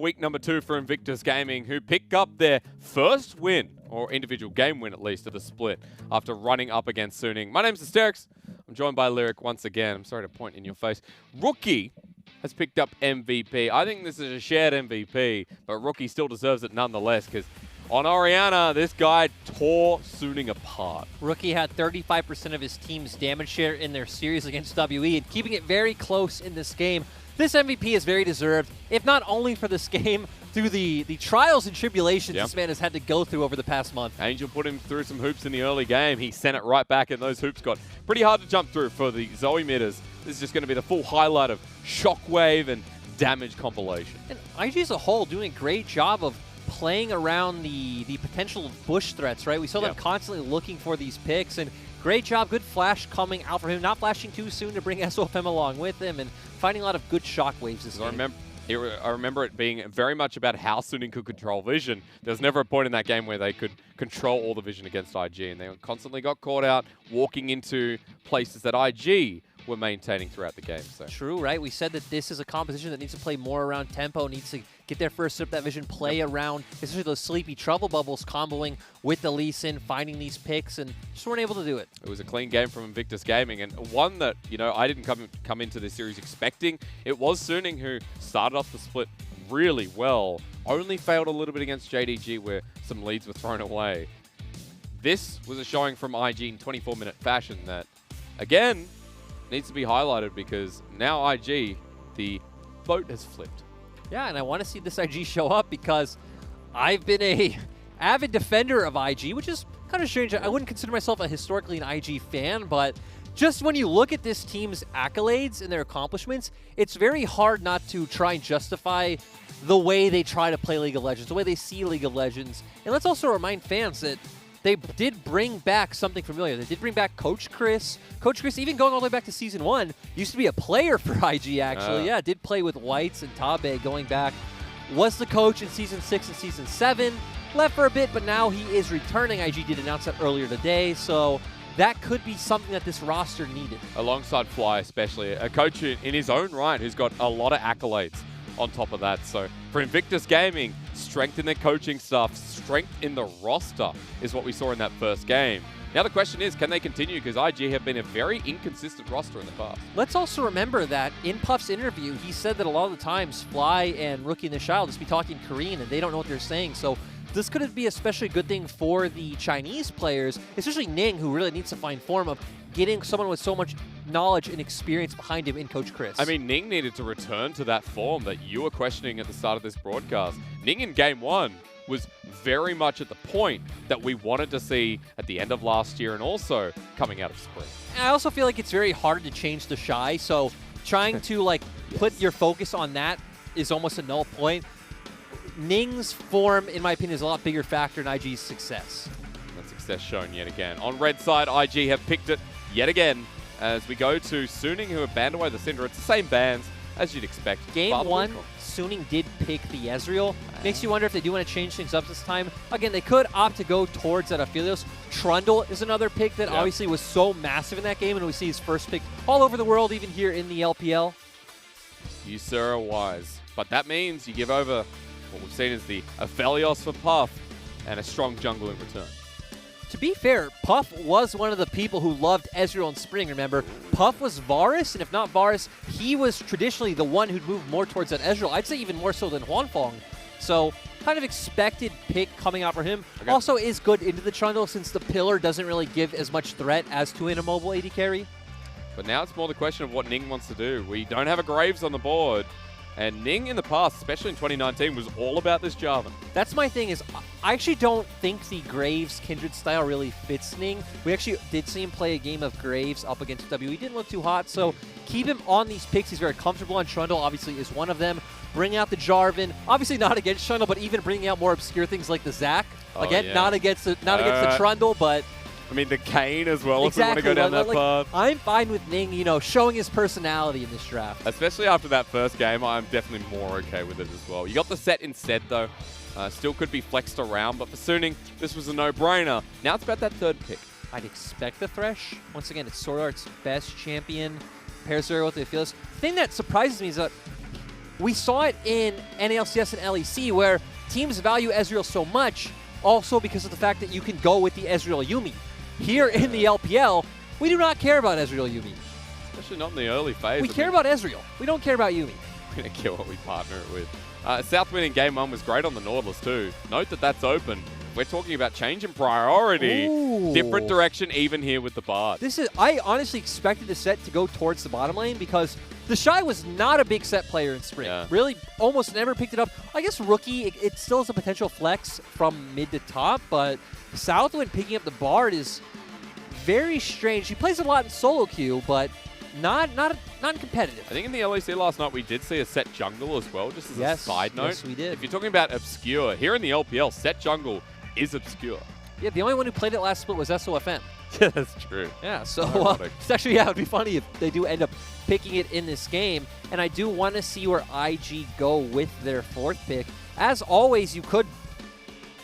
Week number 2 for Invictus Gaming, who pick up their first win, or individual game win at least, of the split after running up against Suning. My name's Asterix. I'm joined by Lyric once again. I'm sorry to point in your face. Rookie has picked up MVP. I think this is a shared MVP, but Rookie still deserves it nonetheless, because on Oriana, this guy tore Suning apart. Rookie had 35% of his team's damage share in their series against WE, and keeping it very close in this game. This MVP is very deserved, if not only for this game, through the trials and tribulations this man has had to go through over the past month. Angel put him through some hoops in the early game. He sent it right back, and those hoops got pretty hard to jump through for the Zoe midders. This is just going to be the full highlight of Shockwave and Damage compilation. And IG as a whole doing a great job of playing around the potential Bush threats, right? We saw them constantly looking for these picks, and great job, good flash coming out for him, not flashing too soon to bring SOFM along with him, and finding a lot of good shockwaves this game. I remember it being very much about how Suning could control vision. There was never a point in that game where they could control all the vision against IG, and they constantly got caught out walking into places that IG were maintaining throughout the game. So. True, right? We said that this is a composition that needs to play more around tempo, needs to get their first sip of that vision, play around, especially those sleepy trouble bubbles, comboing with the Lee Sin, finding these picks, and just weren't able to do it. It was a clean game from Invictus Gaming, and one that, you know, I didn't come into this series expecting. It was Suning who started off the split really well, only failed a little bit against JDG where some leads were thrown away. This was a showing from IG in 24-minute fashion that, again, needs to be highlighted, because now IG, the boat has flipped. Yeah, and I want to see this IG show up because I've been a avid defender of IG, which is kind of strange. I wouldn't consider myself historically an IG fan, but just when you look at this team's accolades and their accomplishments, it's very hard not to try and justify the way they try to play League of Legends, the way they see League of Legends. And let's also remind fans that they did bring back something familiar. They did bring back Coach Chris. Coach Chris, even going all the way back to Season 1, used to be a player for IG, actually. Yeah, did play with Whites and Tabe going back. Was the coach in Season 6 and Season 7. Left for a bit, but now he is returning. IG did announce that earlier today, so that could be something that this roster needed. Alongside Fly, especially. A coach in his own right who's got a lot of accolades on top of that. So for Invictus Gaming, strength in their coaching staff, strength in the roster is what we saw in that first game. Now the question is, can they continue? Because IG have been a very inconsistent roster in the past. Let's also remember that in Puff's interview, he said that a lot of the times Fly and Rookie and the Shao just be talking Korean and they don't know what they're saying. So this could be especially a good thing for the Chinese players, especially Ning, who really needs to find form of getting someone with so much knowledge and experience behind him in Coach Chris. I mean, Ning needed to return to that form that you were questioning at the start of this broadcast. Ning in Game 1 was very much at the point that we wanted to see at the end of last year and also coming out of spring. I also feel like it's very hard to change the Shy, so trying to put your focus on that is almost a null point. Ning's form, in my opinion, is a lot bigger factor in IG's success. That success shown yet again. On red side, IG have picked it yet again as we go to Suning, who have banned away the Syndra. It's the same bans as you'd expect. Game 1, Suning did pick the Ezreal. Makes you wonder if they do want to change things up this time. Again, they could opt to go towards that Aphelios. Trundle is another pick that obviously was so massive in that game, and we see his first pick all over the world, even here in the LPL. You, sir, are wise. But that means you give over what we've seen is the Aphelios for Puff and a strong jungle in return. To be fair, Puff was one of the people who loved Ezreal in Spring, remember? Puff was Varus, and if not Varus, he was traditionally the one who'd move more towards that Ezreal. I'd say even more so than Huanfeng. So, kind of expected pick coming out for him. Okay. Also is good into the Trundle since the pillar doesn't really give as much threat as to an immobile AD carry. But now it's more the question of what Ning wants to do. We don't have a Graves on the board. And Ning in the past, especially in 2019, was all about this Jarvan. That's my thing is, I actually don't think the Graves Kindred style really fits Ning. We actually did see him play a game of Graves up against WE. He didn't look too hot, so keep him on these picks. He's very comfortable on Trundle, obviously is one of them. Bring out the Jarvan. Obviously not against Trundle, but even bringing out more obscure things like the Zac. Again, not against the Trundle, but I mean, the Kane as well, if we want to go down that path. I'm fine with Ning, you know, showing his personality in this draft. Especially after that first game, I'm definitely more okay with it as well. You got the set instead, though. Still could be flexed around, but for Suning, this was a no-brainer. Now it's about that third pick. I'd expect the Thresh. Once again, it's Sword Art's best champion. Pairs very well with the Aphelios. The thing that surprises me is that We saw it in NALCS and LEC where teams value Ezreal so much also because of the fact that you can go with the Ezreal Yuumi. Here in the LPL, we do not care about Ezreal Yuumi. Especially not in the early phase. We care about Ezreal. We don't care about Yuumi. We're going to kill what we partner it with. South win in game 1 was great on the Nautilus too. Note that that's open. We're talking about change in priority. Ooh. Different direction even here with the Bard. I honestly expected the set to go towards the bottom lane because the Shy was not a big set player in Spring. Yeah. Really almost never picked it up. I guess Rookie, it still has a potential flex from mid to top, but Southwind picking up the Bard is very strange. He plays a lot in solo queue, but not competitive. I think in the LEC last night we did see a set jungle as well, just as a side note. Yes, we did. If you're talking about obscure, here in the LPL, set jungle is obscure. Yeah, the only one who played it last split was SOFM. Yeah, that's true. Yeah, so it's actually, it would be funny if they do end up picking it in this game. And I do want to see where IG go with their 4th pick. As always, you could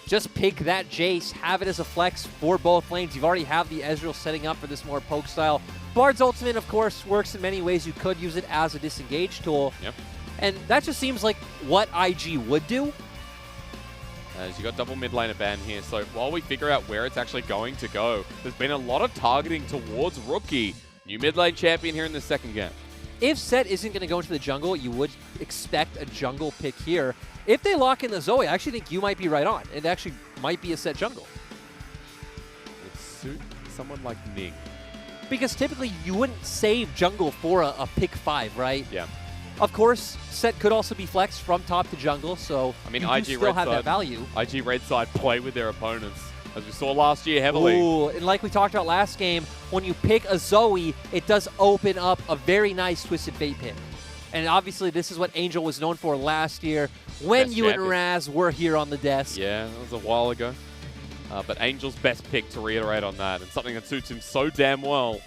just pick that Jace, have it as a flex for both lanes. You've already have the Ezreal setting up for this more poke style. Bard's ultimate, of course, works in many ways. You could use it as a disengage tool. Yep. And that just seems like what IG would do. As you got double mid laner ban here, so while we figure out where it's actually going to go, there's been a lot of targeting towards Rookie. New mid lane champion here in the second game. If Set isn't going to go into the jungle, you would expect a jungle pick here. If they lock in the Zoe, I actually think you might be right on. It actually might be a Set jungle. Would suit someone like Ning. Because typically you wouldn't save jungle for a pick 5, right? Yeah. Of course, Set could also be flexed from top to jungle, so I mean, you IG still red have side, that value. IG red side play with their opponents, as we saw last year heavily. Ooh, and like we talked about last game, when you pick a Zoe, it does open up a very nice Twisted Fate pick. And obviously, this is what Angel was known for last year when Best you champion. and Raz were here on the desk. Yeah, that was a while ago. But Angel's best pick, to reiterate on that, and something that suits him so damn well.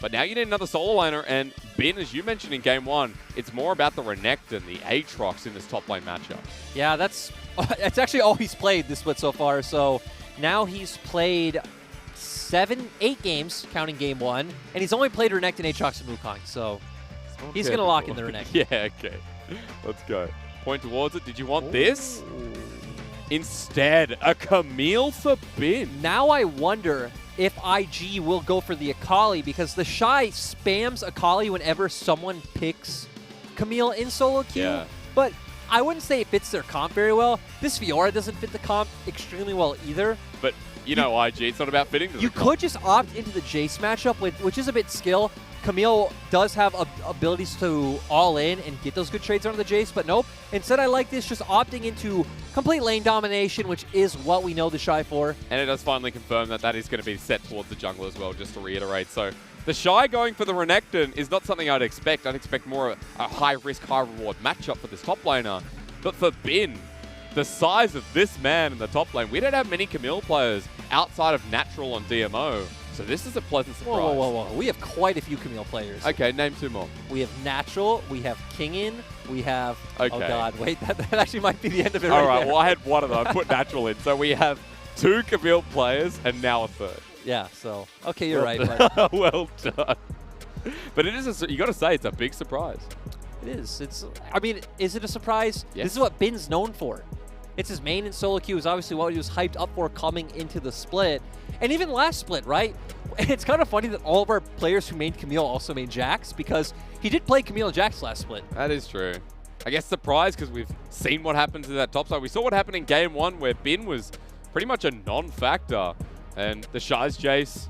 But now you need another solo laner, and Bin, as you mentioned in game 1, it's more about the Renekton, the Aatrox in this top lane matchup. Yeah, that's actually all he's played this split so far. So now he's played 8 games, counting game 1, and he's only played Renekton, Aatrox, and Wukong. So he's going to lock in the Renekton. Yeah, okay. Let's go. Point towards it. Did you want this? Instead, a Camille for Bin. Now I wonder if IG will go for the Akali, because the Shy spams Akali whenever someone picks Camille in solo queue. Yeah. But I wouldn't say it fits their comp very well. This Fiora doesn't fit the comp extremely well either. But you know IG, it's not about fitting to You the comp. could just opt into the Jace matchup, which is a bit skill. Camille does have abilities to all in and get those good trades on the Jace, but nope. Instead, I like this, just opting into complete lane domination, which is what we know the Shy for. And it does finally confirm that that is going to be set towards the jungle as well, just to reiterate. So the Shy going for the Renekton is not something I'd expect. I'd expect more a high-risk, high-reward matchup for this top laner. But for Bin, the size of this man in the top lane, we don't have many Camille players outside of Natural on DMO. So this is a pleasant surprise. Whoa, whoa, whoa, whoa. We have quite a few Camille players. Okay, name 2 more. We have Natural, we have Kingin, we have... Okay. Oh, God, wait, that actually might be the end of it All right right, there. well, I had one of them. I put Natural in. So we have 2 Camille players and now a 3rd. Yeah, so... Okay, you're right. But Well done. But it is, you got to say, it's a big surprise. it is. It's. I mean, is it a surprise? Yes. This is what Bin's known for. It's his main in solo queue, is obviously what he was hyped up for coming into the split. And even last split, right? It's kind of funny that all of our players who made Camille also made Jax, because he did play Camille and Jax last split. That is true. I guess surprised because we've seen what happened to that top side. We saw what happened in game 1 where Bin was pretty much a non-factor, and the Shy's Jace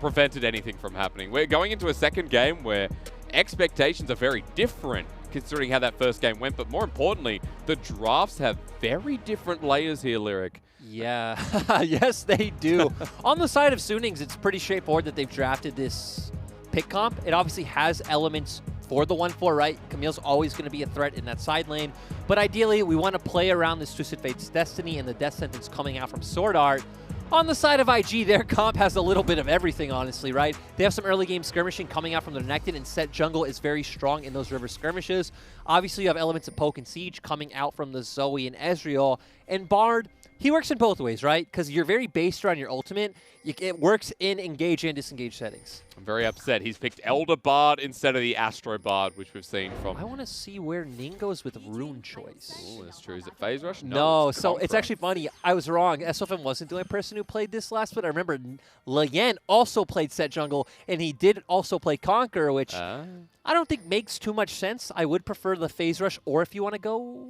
prevented anything from happening. We're going into a second game where expectations are very different considering how that first game went, but more importantly, the drafts have very different layers here, Lyric. Yeah, yes they do. On the side of Sunings, it's pretty straightforward that they've drafted this pick comp. It obviously has elements for the 1-4, right? Camille's always going to be a threat in that side lane, but ideally we want to play around this Twisted Fate's Destiny and the Death Sentence coming out from Sword Art. On the side of IG, their comp has a little bit of everything, honestly, right? They have some early game skirmishing coming out from the Renekton, and Set Jungle is very strong in those river skirmishes. Obviously, you have elements of Poke and Siege coming out from the Zoe and Ezreal. And Bard, he works in both ways, right? Because you're very based around your ultimate. It works in engage and disengage settings. I'm very upset. He's picked Elder Bard instead of the Astro Bard, which we've seen from... I want to see where Ning goes with rune choice. Oh, that's true. Is it Phase Rush? No, so Conqueror. it's actually funny. I was wrong. SOFM wasn't the only person who played this last split. I remember Lian also played Set Jungle, and he did also play Conqueror, which I don't think makes too much sense. I would prefer the Phase Rush, or if you want to go...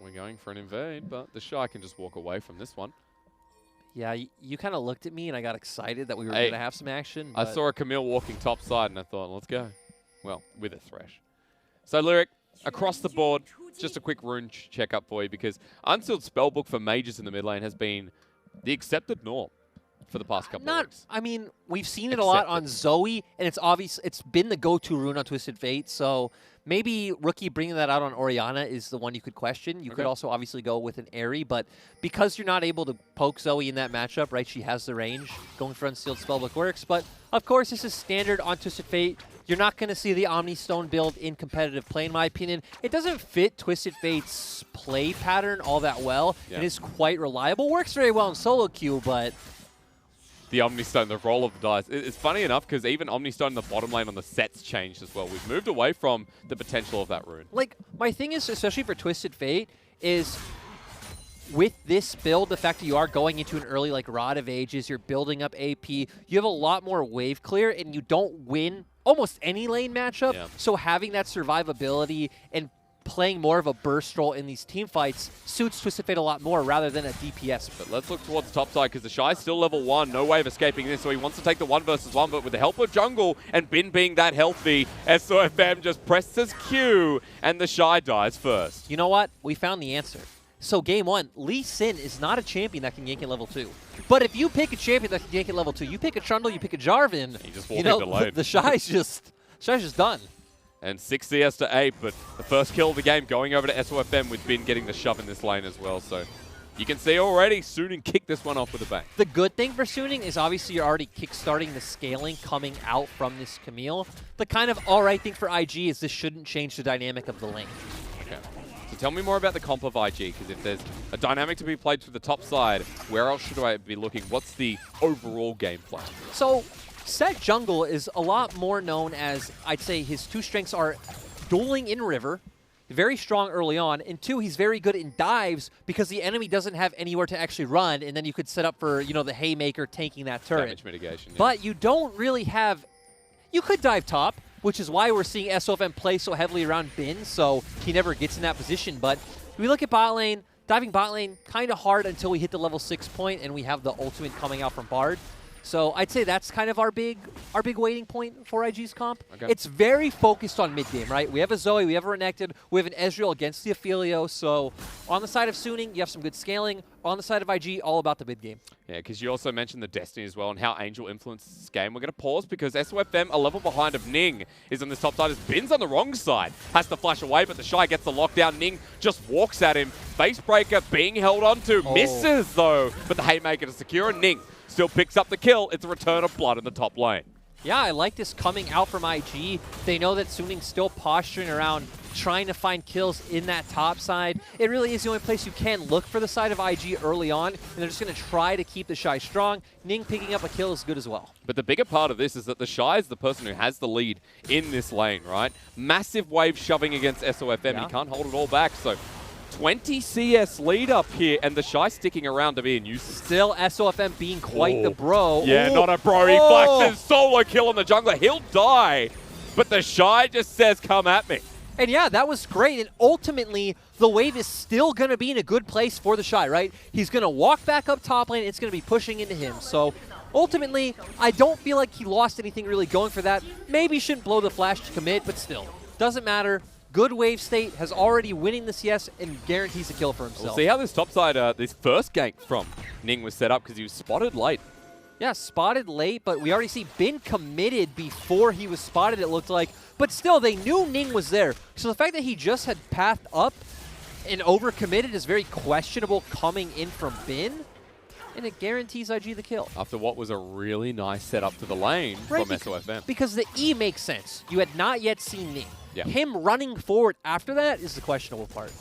We're going for an invade, but the Shy can just walk away from this one. Yeah, you kind of looked at me, and I got excited that we were going to have some action. I saw a Camille walking top side, and I thought, let's go. Well, with a Thresh. So, Lyric, across the board, just a quick rune check-up for you, because Unsealed Spellbook for mages in the mid lane has been the accepted norm for the past couple of weeks. I mean, we've seen it a lot on Zoe, and it's obvious it's been the go-to rune on Twisted Fate, so maybe Rookie bringing that out on Orianna is the one you could question. You could also obviously go with an Aerie, but because you're not able to poke Zoe in that matchup, right, she has the range, going for Unsealed Spellbook works, but of course this is standard on Twisted Fate. You're not going to see the Omni Stone build in competitive play, in my opinion. It doesn't fit Twisted Fate's play pattern all that well. Yeah. It is quite reliable. Works very well in solo queue, but... The Omni Stone, the roll of the dice. It's funny enough because even Omni Stone in the bottom lane on the sets changed as well. We've moved away from the potential of that rune. Like, my thing is, especially for Twisted Fate, is with this build, the fact that you are going into an early, like, Rod of Ages, you're building up AP, you have a lot more wave clear, and you don't win almost any lane matchup. Yeah. So having that survivability and playing more of a burst role in these team fights suits Twisted Fate a lot more rather than a DPS. But let's look towards the top side because the Shy's still level 1, no way of escaping this, so he wants to take the 1 versus 1, but with the help of jungle and Bin being that healthy, SOFM just presses Q and the Shy dies first. You know what? We found the answer. So game 1, Lee Sin is not a champion that can gank at level 2. But if you pick a champion that can gank at level 2, you pick a Trundle, you pick a Jarvan, he just walked into lane. The Shy's just done. And 6 CS to 8, but the first kill of the game going over to SOFM with Bin getting the shove in this lane as well. So you can see already Suning kicked this one off with a bang. The good thing for Suning is obviously you're already kickstarting the scaling coming out from this Camille. The kind of alright thing for IG is this shouldn't change the dynamic of the lane. Okay. So tell me more about the comp of IG, because if there's a dynamic to be played through the top side, where else should I be looking? What's the overall game plan? So Set Jungle is a lot more known as, I'd say his 2 strengths are dueling in river, very strong early on, and 2, he's very good in dives because the enemy doesn't have anywhere to actually run, and then you could set up for, you know, the Haymaker tanking that turret. Damage mitigation, yeah. But you don't really have... You could dive top, which is why we're seeing SOFM play so heavily around Bin, so he never gets in that position. But if we look at bot lane, diving bot lane, kind of hard until we hit the level 6 point and we have the ultimate coming out from Bard. So I'd say that's kind of our big waiting point for IG's comp. Okay. It's very focused on mid-game, right? We have a Zoe, we have a Renekton, we have an Ezreal against the Ophelio. So on the side of Suning, you have some good scaling. On the side of IG, all about the mid-game. Yeah, because you also mentioned the Destiny as well and how Angel influences this game. We're going to pause because SOFM, a level behind of Ning, is on this top side as Bin's on the wrong side. Has to flash away, but the Shy gets the lockdown. Ning just walks at him. Facebreaker being held onto. Misses, though, but the Haymaker to secure, and Ning still picks up the kill. It's a return of blood in the top lane. Yeah, I like this coming out from IG. They know that Suning's still posturing around, trying to find kills in that top side. It really is the only place you can look for the side of IG early on, and they're just going to try to keep the Shy strong. Ning picking up a kill is good as well. But the bigger part of this is that the Shy is the person who has the lead in this lane, right? Massive wave shoving against SOFM. Yeah. He can't hold it all back, so 20 CS lead up here, and the Shy sticking around to be in use. Still SOFM being quite the bro. Yeah, not a bro. He flexes solo kill on the jungler. He'll die, but the Shy just says, come at me. And yeah, that was great. And ultimately, the wave is still going to be in a good place for the Shy, right? He's going to walk back up top lane. It's going to be pushing into him. So ultimately, I don't feel like he lost anything really going for that. Maybe shouldn't blow the flash to commit, but still. Doesn't matter. Good wave state, has already winning the CS and guarantees a kill for himself. We'll see how this topside, this first gank from Ning was set up because he was spotted late. Yeah, spotted late, but we already see Bin committed before he was spotted, it looked like. But still, they knew Ning was there. So the fact that he just had pathed up and overcommitted is very questionable coming in from Bin. And it guarantees IG the kill. After what was a really nice setup to the lane from SOFM. Because the E makes sense. You had not yet seen Ning. Yeah. Him running forward after that is the questionable part.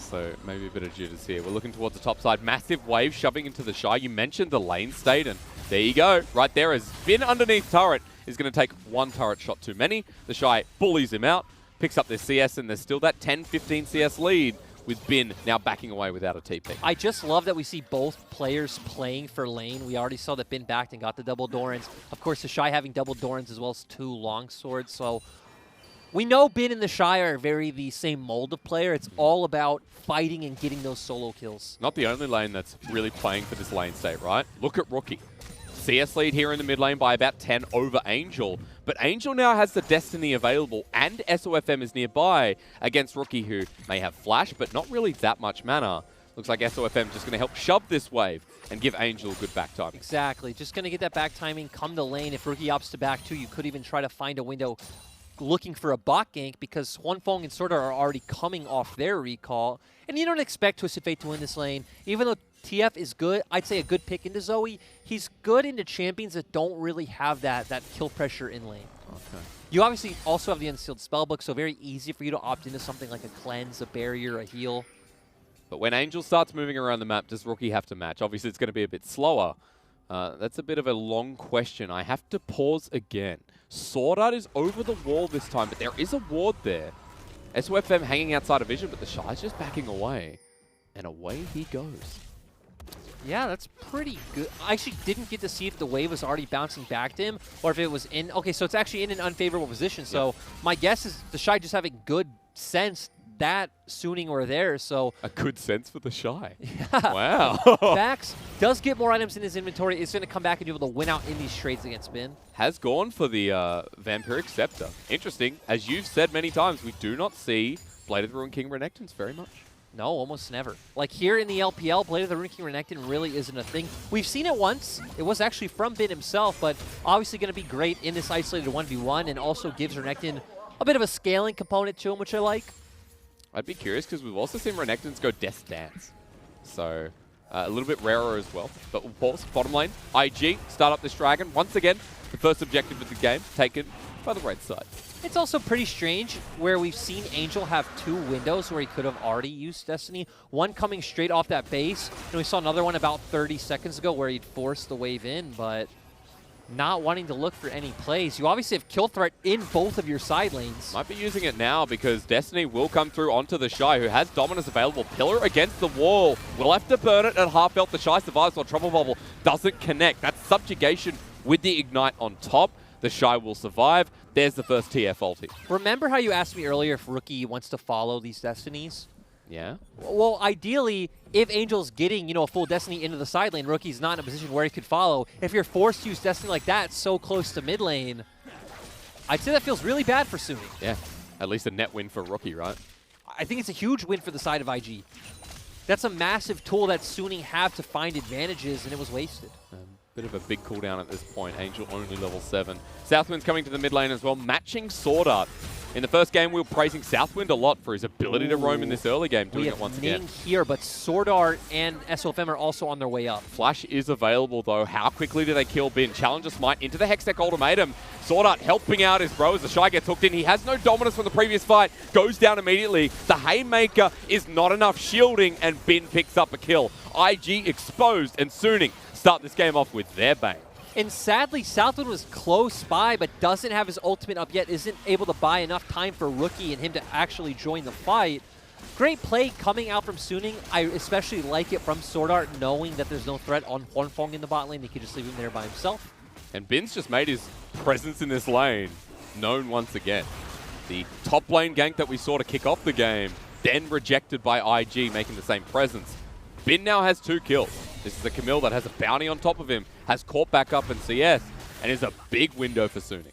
So maybe a bit of jitters here. We're looking towards the top side. Massive wave shoving into the Shy. You mentioned the lane state, and there you go. Right there is Bin underneath turret. Is going to take one turret shot too many. The Shy bullies him out, picks up their CS, and there's still that 10-15 CS lead with Bin now backing away without a TP. I just love that we see both players playing for lane. We already saw that Bin backed and got the double Dorans. Of course, the Shy having double Dorans as well as 2 longswords. So we know Bin and the Shy are very the same mold of player. It's all about fighting and getting those solo kills. Not the only lane that's really playing for this lane state, right? Look at Rookie. CS lead here in the mid lane by about 10 over Angel. But Angel now has the Destiny available, and SOFM is nearby against Rookie, who may have flash, but not really that much mana. Looks like SOFM just going to help shove this wave and give Angel a good back timing. Exactly. Just going to get that back timing, come to lane. If Rookie opts to back too, you could even try to find a window looking for a bot gank, because Huanfeng and Sorda are already coming off their recall. And you don't expect Twisted Fate to win this lane. Even though TF is good, I'd say a good pick into Zoe. He's good into champions that don't really have that kill pressure in lane. Okay. You obviously also have the Unsealed Spellbook, so very easy for you to opt into something like a cleanse, a barrier, a heal. But when Angel starts moving around the map, does Rookie have to match? Obviously, it's going to be a bit slower. That's a bit of a long question. I have to pause again. Sword Art is over the wall this time, but there is a ward there. SOFM hanging outside of vision, but the Shy's just backing away. And away he goes. Yeah, that's pretty good. I actually didn't get to see if the wave was already bouncing back to him or if it was in. Okay, so it's actually in an unfavorable position. So my guess is the Shy just having good sense that Suning were there. So a good sense for the Shy. Yeah. Wow. Vax does get more items in his inventory. Is going to come back and be able to win out in these trades against Bin. Has gone for the Vampiric Scepter. Interesting. As you've said many times, we do not see Blade of the Ruined King Renekton's very much. No, almost never. Like here in the LPL, Blade of the Ruined King Renekton really isn't a thing. We've seen it once. It was actually from Bin himself, but obviously going to be great in this isolated 1v1 and also gives Renekton a bit of a scaling component to him, which I like. I'd be curious because we've also seen Renektons go Death Dance. So a little bit rarer as well. But we'll pause. Bottom lane, IG, start up this dragon. Once again, the first objective of the game taken by the right side. It's also pretty strange where we've seen Angel have 2 windows where he could have already used Destiny. One coming straight off that base, and we saw another one about 30 seconds ago where he'd forced the wave in, but not wanting to look for any plays. You obviously have kill threat in both of your side lanes. Might be using it now because Destiny will come through onto the Shy, who has Dominus available. Pillar against the wall. We'll have to burn it at half health. The Shy survives while Trouble Bubble doesn't connect. That's subjugation with the Ignite on top. The Shy will survive. There's the first TF ulti. Remember how you asked me earlier if Rookie wants to follow these Destinies? Yeah. Well, ideally, if Angel's getting, a full Destiny into the side lane, Rookie's not in a position where he could follow. If you're forced to use Destiny like that so close to mid lane, I'd say that feels really bad for Suning. Yeah. At least a net win for Rookie, right? I think it's a huge win for the side of IG. That's a massive tool that Suning have to find advantages, and it was wasted. Bit of a big cooldown at this point. Angel only level 7. Southwind's coming to the mid lane as well, matching Sword Art. In the first game, we were praising Southwind a lot for his ability to roam in this early game, doing it once again. Here, but Sword Art and SOFM are also on their way up. Flash is available, though. How quickly do they kill Bin? Challenger Smite into the Hextech Ultimatum. Sword Art helping out his bro as the Shy gets hooked in. He has no Dominus from the previous fight. Goes down immediately. The Haymaker is not enough shielding, and Bin picks up a kill. IG exposed, and Suning start this game off with their bang. And sadly, Southwind was close by, but doesn't have his ultimate up yet, isn't able to buy enough time for Rookie and him to actually join the fight. Great play coming out from Suning. I especially like it from Sword Art, knowing that there's no threat on Huanfeng in the bot lane. He could just leave him there by himself. And Bin's just made his presence in this lane known once again. The top lane gank that we saw to kick off the game, then rejected by IG, making the same presence. Bin now has 2 kills. This is a Camille that has a bounty on top of him, has caught back up in CS, and is a big window for Suning.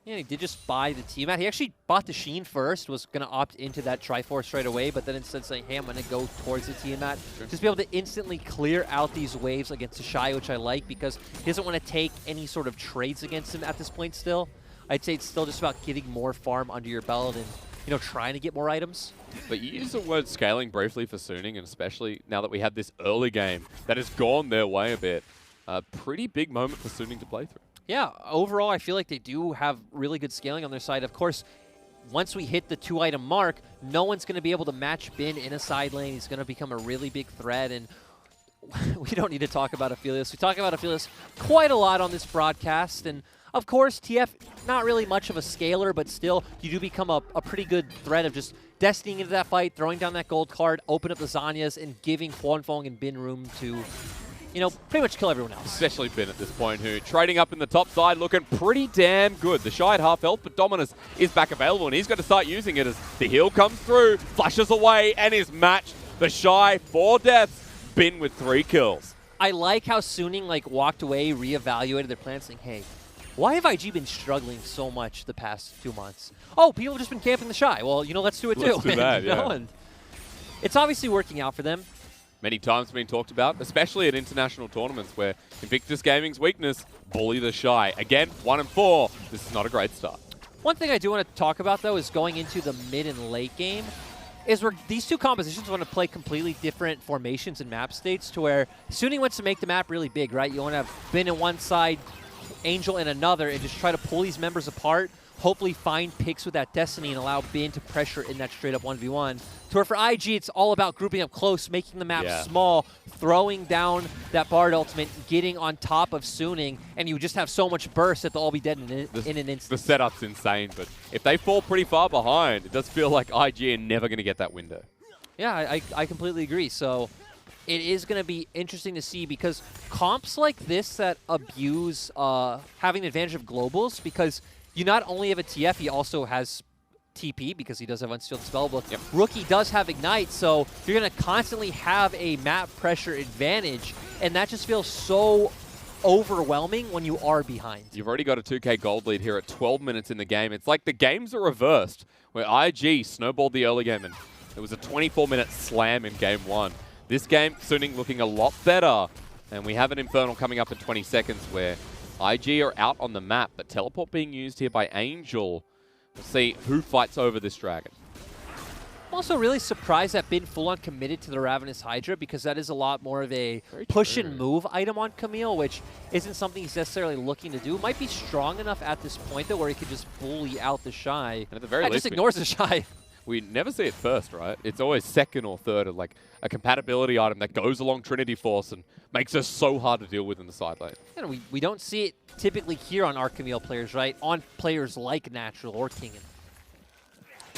Yeah, he did just buy the Tiamat. He actually bought the Sheen first, was going to opt into that Triforce right away, but then instead saying, hey, I'm going to go towards the Tiamat. Sure. Just be able to instantly clear out these waves against the Shy, which I like, because he doesn't want to take any sort of trades against him at this point still. I'd say it's still just about getting more farm under your belt and trying to get more items. But you use the word scaling briefly for Suning, and especially now that we have this early game that has gone their way a bit. A pretty big moment for Suning to play through. Yeah, overall, I feel like they do have really good scaling on their side. Of course, once we hit the 2-item mark, no one's going to be able to match Bin in a side lane. He's going to become a really big threat, and we don't need to talk about Aphelios. We talk about Aphelios quite a lot on this broadcast, and of course, TF, not really much of a scaler, but still, you do become a pretty good threat of just destinying into that fight, throwing down that gold card, open up the Zanyas, and giving Huanfeng and Bin room to, you know, pretty much kill everyone else. Especially Bin at this point, who trading up in the top side, looking pretty damn good. The Shy at half health, but Dominus is back available, and he's going to start using it as the heal comes through, flashes away, and is matched. The Shy, 4 deaths, Bin with 3 kills. I like how Suning walked away, reevaluated their plan, saying, hey, why have IG been struggling so much the past 2 months? Oh, people have just been camping the Shy. Well, you know, let's do it too. Let's do that, you know? And it's obviously working out for them. Many times been talked about, especially at international tournaments where Invictus Gaming's weakness, bully the Shy. Again, 1 and 4. This is not a great start. One thing I do want to talk about, though, is going into the mid and late game, is where these two compositions want to play completely different formations and map states, to where Suning wants to make the map really big, right? You want to have Bin in one side, Angel in another, and just try to pull these members apart, hopefully find picks with that Destiny and allow Bin to pressure in that straight up 1v1. To where for IG, it's all about grouping up close, making the map small, throwing down that Bard ultimate, getting on top of Suning, and you just have so much burst that they'll all be dead in an instant. The setup's insane, but if they fall pretty far behind, it does feel like IG are never going to get that window. Yeah, I completely agree. So it is going to be interesting to see, because comps like this that abuse having the advantage of globals, because you not only have a TF, he also has TP because he does have Unsealed Spellbook. Yep. Rookie does have Ignite, so you're going to constantly have a map pressure advantage, and that just feels so overwhelming when you are behind. You've already got a 2K gold lead here at 12 minutes in the game. It's like the games are reversed, where IG snowballed the early game, and it was a 24-minute slam in game 1. This game, Suning looking a lot better, and we have an Infernal coming up in 20 seconds where IG are out on the map, but teleport being used here by Angel. We'll see who fights over this dragon. I'm also really surprised that Bin full-on committed to the Ravenous Hydra, because that is a lot more of a push and move item on Camille, which isn't something he's necessarily looking to do. Might be strong enough at this point, though, where he could just bully out the Shy. And at the very least, just ignores the Shy. We never see it first, right? It's always second or third, of like a compatibility item that goes along Trinity Force and makes us so hard to deal with in the side lane. And we don't see it typically here on our Camille players, right? On players like Natural or King.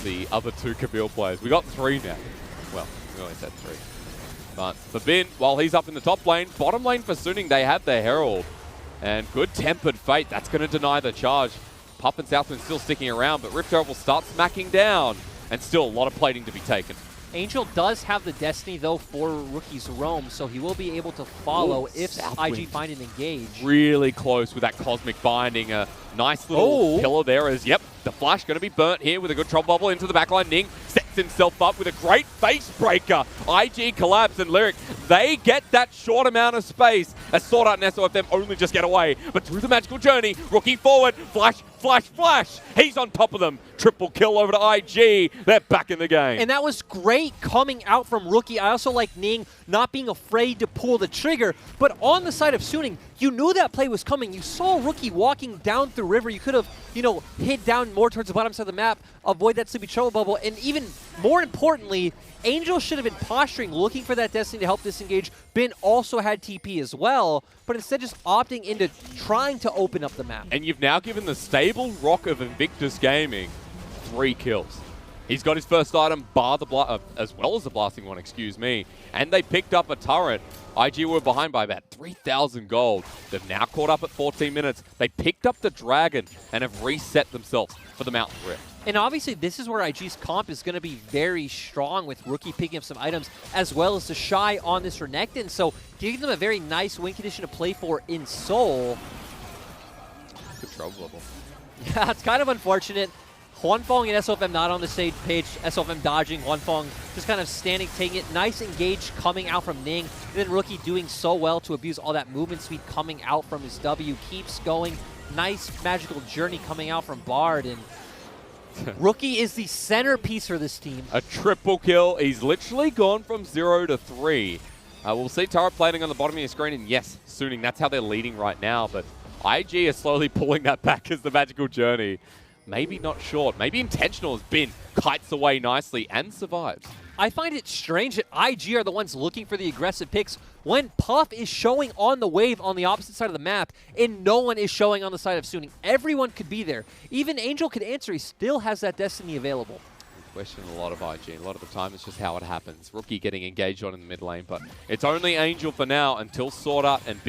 The other 2 Camille players. We got 3 now. Well, we only said 3. But for Bin, while he's up in the top lane, bottom lane for Suning, they have their Herald. And good Tempered Fate, that's going to deny the charge. Puff and Southland still sticking around, but Rift Herald will start smacking down. And still a lot of plating to be taken. Angel does have the Destiny, though, for Rookie's Roam, so he will be able to follow if IG find an engage. Really close with that Cosmic Binding. A nice little pillar there as, yep, the Flash going to be burnt here with a good Trouble Bubble into the backline. Ning sets himself up with a great face breaker. IG collapse, and Lyric, they get that short amount of space as Sword Art and SOFM only just get away. But through the magical journey, Rookie forward, Flash, Flash, Flash. He's on top of them. Triple kill over to IG. They're back in the game. And that was great coming out from Rookie. I also like Ning not being afraid to pull the trigger. But on the side of Suning, you knew that play was coming. You saw Rookie walking down through River. You could have, you know, hit down more towards the bottom side of the map, avoid that Sleepy Trouble Bubble. And even more importantly, Angel should have been posturing, looking for that Destiny to help disengage. Bin also had TP as well, but instead just opting into trying to open up the map. And you've now given the stable rock of Invictus Gaming 3 kills. He's got his first item, bar the as well as the blasting one, excuse me. And they picked up a turret. IG were behind by about 3,000 gold. They've now caught up at 14 minutes. They picked up the dragon and have reset themselves for the Mountain Rift. And obviously, this is where IG's comp is going to be very strong, with Rookie picking up some items, as well as the Shy on this Renekton. So giving them a very nice win condition to play for in Seoul. Good trouble level. Yeah, it's kind of unfortunate. Huanfeng and SOFM not on the stage page. SOFM dodging, Huanfeng just kind of standing, taking it. Nice engage coming out from Ning. And then Rookie doing so well to abuse all that movement speed coming out from his W. Keeps going. Nice magical journey coming out from Bard. And Rookie is the centerpiece for this team. A triple kill. He's literally gone from 0 to 3. We'll see turret plating on the bottom of your screen. And yes, Suning, that's how they're leading right now. But IG is slowly pulling that back as the magical journey maybe not short, maybe intentional as Bin kites away nicely and survives. I find it strange that IG are the ones looking for the aggressive picks when Puff is showing on the wave on the opposite side of the map and no one is showing on the side of Suning. Everyone could be there. Even Angel could answer. He still has that Destiny available. Question a lot of IG. A lot of the time it's just how it happens. Rookie getting engaged on in the mid lane, but it's only Angel for now until Sword Art and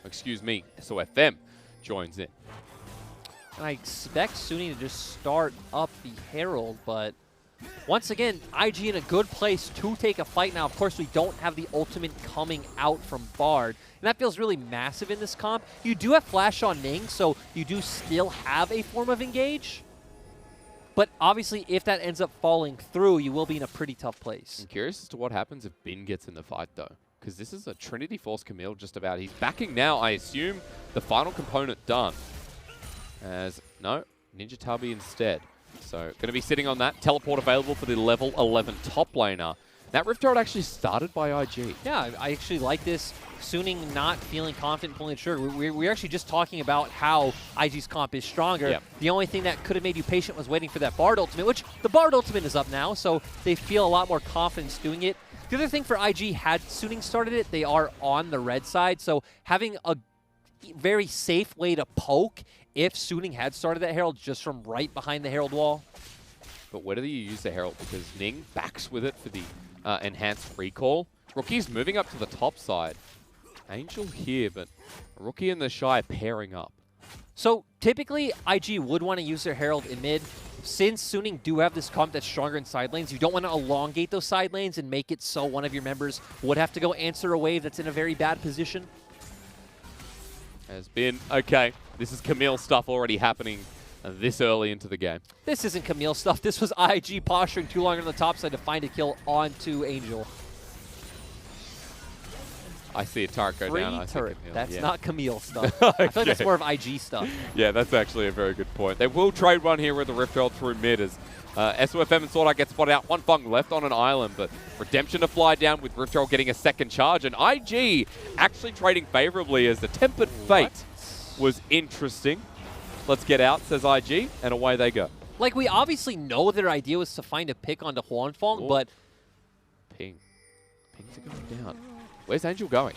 SOFM joins in. I expect Suning to just start up the Herald, but once again, IG in a good place to take a fight now. Of course, we don't have the ultimate coming out from Bard, and that feels really massive in this comp. You do have Flash on Ning, so you do still have a form of engage. But obviously, if that ends up falling through, you will be in a pretty tough place. I'm curious as to what happens if Bin gets in the fight, though. Because this is a Trinity Force Camille just about. He's backing now, I assume, the final component done. As, no, Ninja Tubby instead. So, going to be sitting on that. Teleport available for the level 11 top laner. That Rift Herald actually started by IG. Yeah, I actually like this. Suning not feeling confident pulling the trigger. We're actually just talking about how IG's comp is stronger. Yep. The only thing that could have made you patient was waiting for that Bard ultimate, which the Bard ultimate is up now, so they feel a lot more confidence doing it. The other thing for IG, had Suning started it, they are on the red side, so having a very safe way to poke if Suning had started that Herald just from right behind the Herald wall. But where do you use the Herald? Because Ning backs with it for the enhanced recall. Rookie's moving up to the top side. Angel here, but Rookie and the Shy pairing up. So typically, IG would want to use their Herald in mid. Since Suning do have this comp that's stronger in side lanes, you don't want to elongate those side lanes and make it so one of your members would have to go answer a wave that's in a very bad position. Has been, okay, this is Camille stuff already happening this early into the game. This isn't Camille stuff. This was IG posturing too long on the top side to find a kill onto Angel. I see a turret go down. I turret. Camille. That's yeah. not Camille stuff. I feel like that's more of IG stuff. Yeah, that's actually a very good point. They will trade one here with the Rift Herald through mid as SOFM and Sword Art get spotted out. Huanfeng left on an island, but Redemption to fly down with Rift Herald getting a second charge. And IG actually trading favorably as the Tempered Fate was interesting. Let's get out, says IG, and away they go. Like, we obviously know their idea was to find a pick onto Huanfeng, but... Pings are going down. Where's Angel going?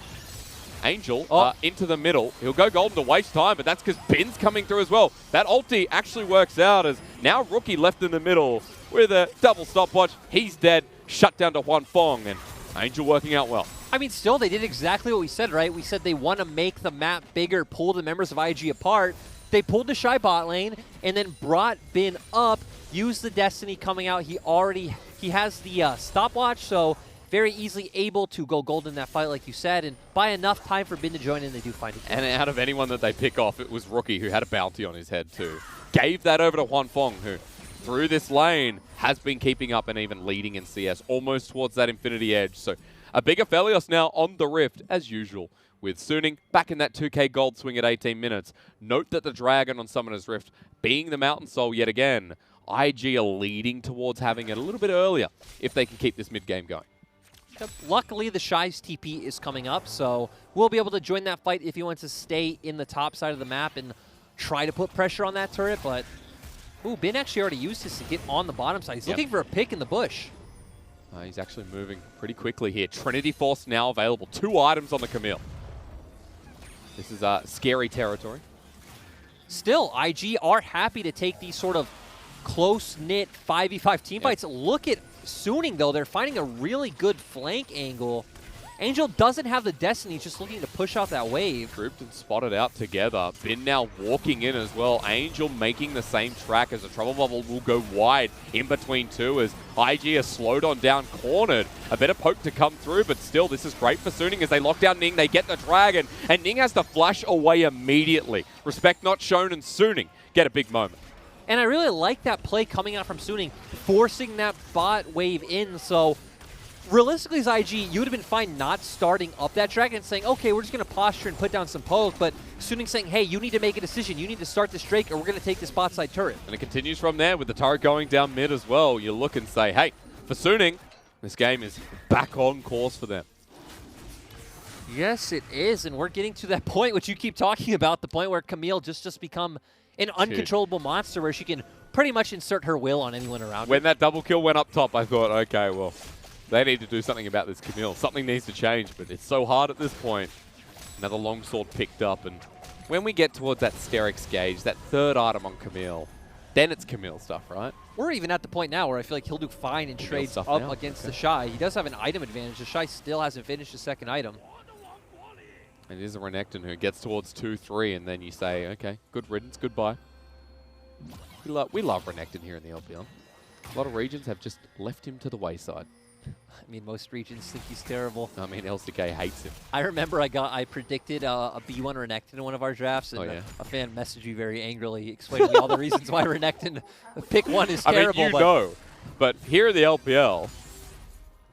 Angel into the middle. He'll go golden to waste time, but that's because Bin's coming through as well. That ulti actually works out as now Rookie left in the middle with a double stopwatch. He's dead. Shut down to Huanfeng, and Angel working out well. I mean, still, they did exactly what we said, right? We said they want to make the map bigger, pull the members of IG apart. They pulled the Shy bot lane and then brought Bin up, used the Destiny coming out. He has the stopwatch, so very easily able to go gold in that fight, like you said, and by enough time for Bin to join in, they do find it. And out of anyone that they pick off, it was Rookie, who had a bounty on his head too. Gave that over to Huanfeng, who through this lane has been keeping up and even leading in CS, almost towards that Infinity Edge. So a bigger Felios now on the Rift, as usual, with Suning back in that 2k gold swing at 18 minutes. Note that the Dragon on Summoner's Rift, being the Mountain Soul yet again, IG are leading towards having it a little bit earlier if they can keep this mid-game going. Luckily, the Shy's TP is coming up, so we'll be able to join that fight if he wants to stay in the top side of the map and try to put pressure on that turret, but ooh, Bin actually already used this to get on the bottom side. He's looking for a pick in the bush. He's actually moving pretty quickly here. Trinity Force now available. 2 items on the Camille. This is scary territory. Still, IG are happy to take these sort of close-knit 5v5 team fights. Look at Suning, though. They're finding a really good flank angle. Angel doesn't have the Destiny, he's just looking to push out that wave. Grouped and spotted out together. Bin now walking in as well. Angel making the same track as the Trouble Bubble will go wide in between two as IG are slowed on down, cornered. A better poke to come through, but still, this is great for Suning as they lock down Ning. They get the Dragon, and Ning has to flash away immediately. Respect not shown, and Suning get a big moment. And I really like that play coming out from Suning, forcing that bot wave in, so realistically, as IG, you would have been fine not starting up that Dragon and saying, okay, we're just going to posture and put down some poke, but Suning saying, hey, you need to make a decision. You need to start this Drake, or we're going to take this bot side turret. And it continues from there with the turret going down mid as well. You look and say, hey, for Suning, this game is back on course for them. Yes, it is, and we're getting to that point which you keep talking about, the point where Camille just become an uncontrollable monster where she can pretty much insert her will on anyone around her. When that double kill went up top, I thought, okay, well, they need to do something about this Camille. Something needs to change, but it's so hard at this point. Another longsword picked up, and when we get towards that Sterix gauge, that third item on Camille, then it's Camille stuff, right? We're even at the point now where I feel like he'll do fine in trades up against the Shy. He does have an item advantage. The Shy still hasn't finished his second item. And it is a Renekton who gets towards 2-3, and then you say, okay, good riddance, goodbye. We love Renekton here in the LPL. A lot of regions have just left him to the wayside. I mean, most regions think he's terrible. I mean, LCK hates him. I remember I predicted a B1 Renekton in one of our drafts, and a fan messaged me very angrily, explaining all the reasons why Renekton pick 1 is terrible. I mean, you know, but here in the LPL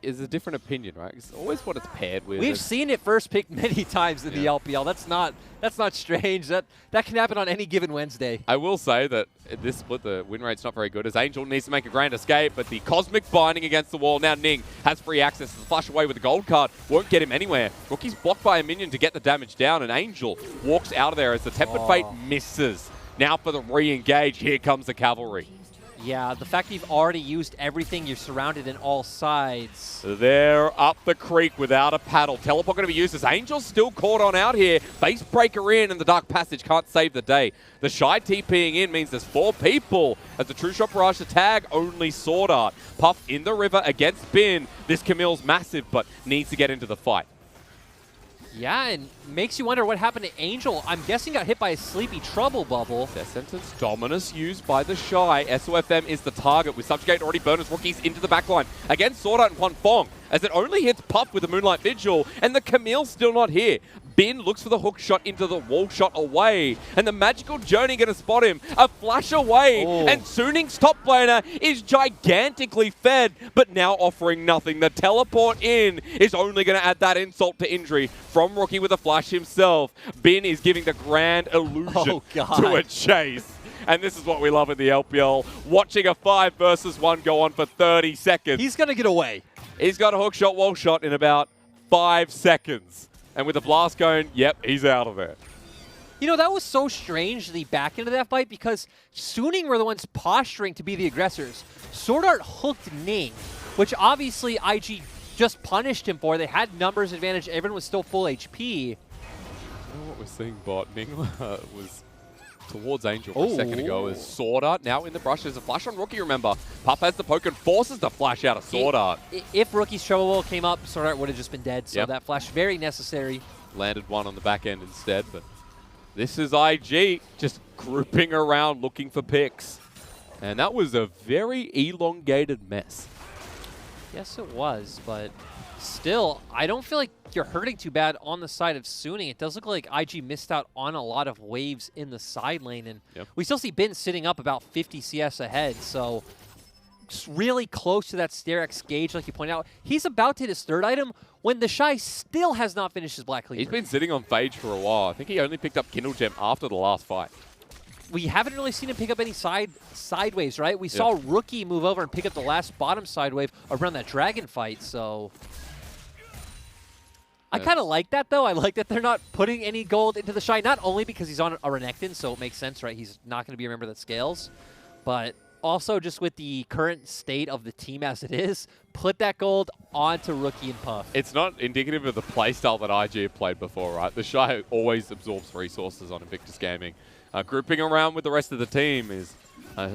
is a different opinion, right? It's always what it's paired with. We've seen it first picked many times in the LPL. That's not strange. That can happen on any given Wednesday. I will say that this split, the win rate's not very good, as Angel needs to make a grand escape, but the Cosmic binding against the wall. Now Ning has free access to flash away with the gold card. Won't get him anywhere. Rookie's blocked by a minion to get the damage down, and Angel walks out of there as the Tempered Fate misses. Now for the re-engage, here comes the cavalry. Yeah, the fact that you've already used everything, you're surrounded in all sides. They're up the creek without a paddle. Teleport going to be used as Angel's still caught on out here. Base breaker in, and the Dark Passage can't save the day. The Shy TPing in means there's 4 people. As the True Shot barrage to tag, only Sword Art. Puff in the river against Bin. This Camille's massive, but needs to get into the fight. Yeah, and makes you wonder what happened to Angel. I'm guessing got hit by a Sleepy Trouble Bubble. Death Sentence Dominus used by the Shy. SOFM is the target with Subjugate already burned his rookies into the backline. Against Sword Art and Quan Fong, as it only hits Puff with the Moonlight Vigil, and the Camille's still not here. Bin looks for the hook shot into the wall shot away, and the Magical Journey going to spot him. A flash away, and Suning's top laner is gigantically fed, but now offering nothing. The teleport in is only going to add that insult to injury from Rookie with a flash himself. Bin is giving the grand illusion to a chase. And this is what we love in the LPL, watching a 5 versus 1 go on for 30 seconds. He's going to get away. He's got a hook shot, wall shot in about 5 seconds. And with the blast going, yep, he's out of there. You know, that was so strange, the back end of that fight, because Suning were the ones posturing to be the aggressors. Sword Art hooked Ning, which obviously IG just punished him for. They had numbers advantage. Everyone was still full HP. You know what we're seeing, bot? Ning was towards Angel a second ago as Sword Art now in the brush. There's a flash on Rookie, remember. Puff has the poke and forces the flash out of Sword Art. If Rookie's Trouble Ball came up, Sword Art would have just been dead, so that flash very necessary. Landed one on the back end instead, but this is IG just grouping around looking for picks. And that was a very elongated mess. Yes, it was, but still, I don't feel like you're hurting too bad on the side of Suning. It does look like IG missed out on a lot of waves in the side lane, and we still see Bin sitting up about 50 CS ahead, so really close to that Sterix gauge, like you pointed out. He's about to hit his 3rd item when the Shy still has not finished his Black Cleaver. He's been sitting on Phage for a while. I think he only picked up Kindle Gem after the last fight. We haven't really seen him pick up any side waves, right? We saw Rookie move over and pick up the last bottom side wave around that dragon fight, so I kind of like that, though. I like that they're not putting any gold into the Shy, not only because he's on a Renekton, so it makes sense, right? He's not going to be a member that scales, but also just with the current state of the team as it is, put that gold onto Rookie and Puff. It's not indicative of the playstyle that IG have played before, right? The Shy always absorbs resources on Invictus Gaming. Grouping around with the rest of the team is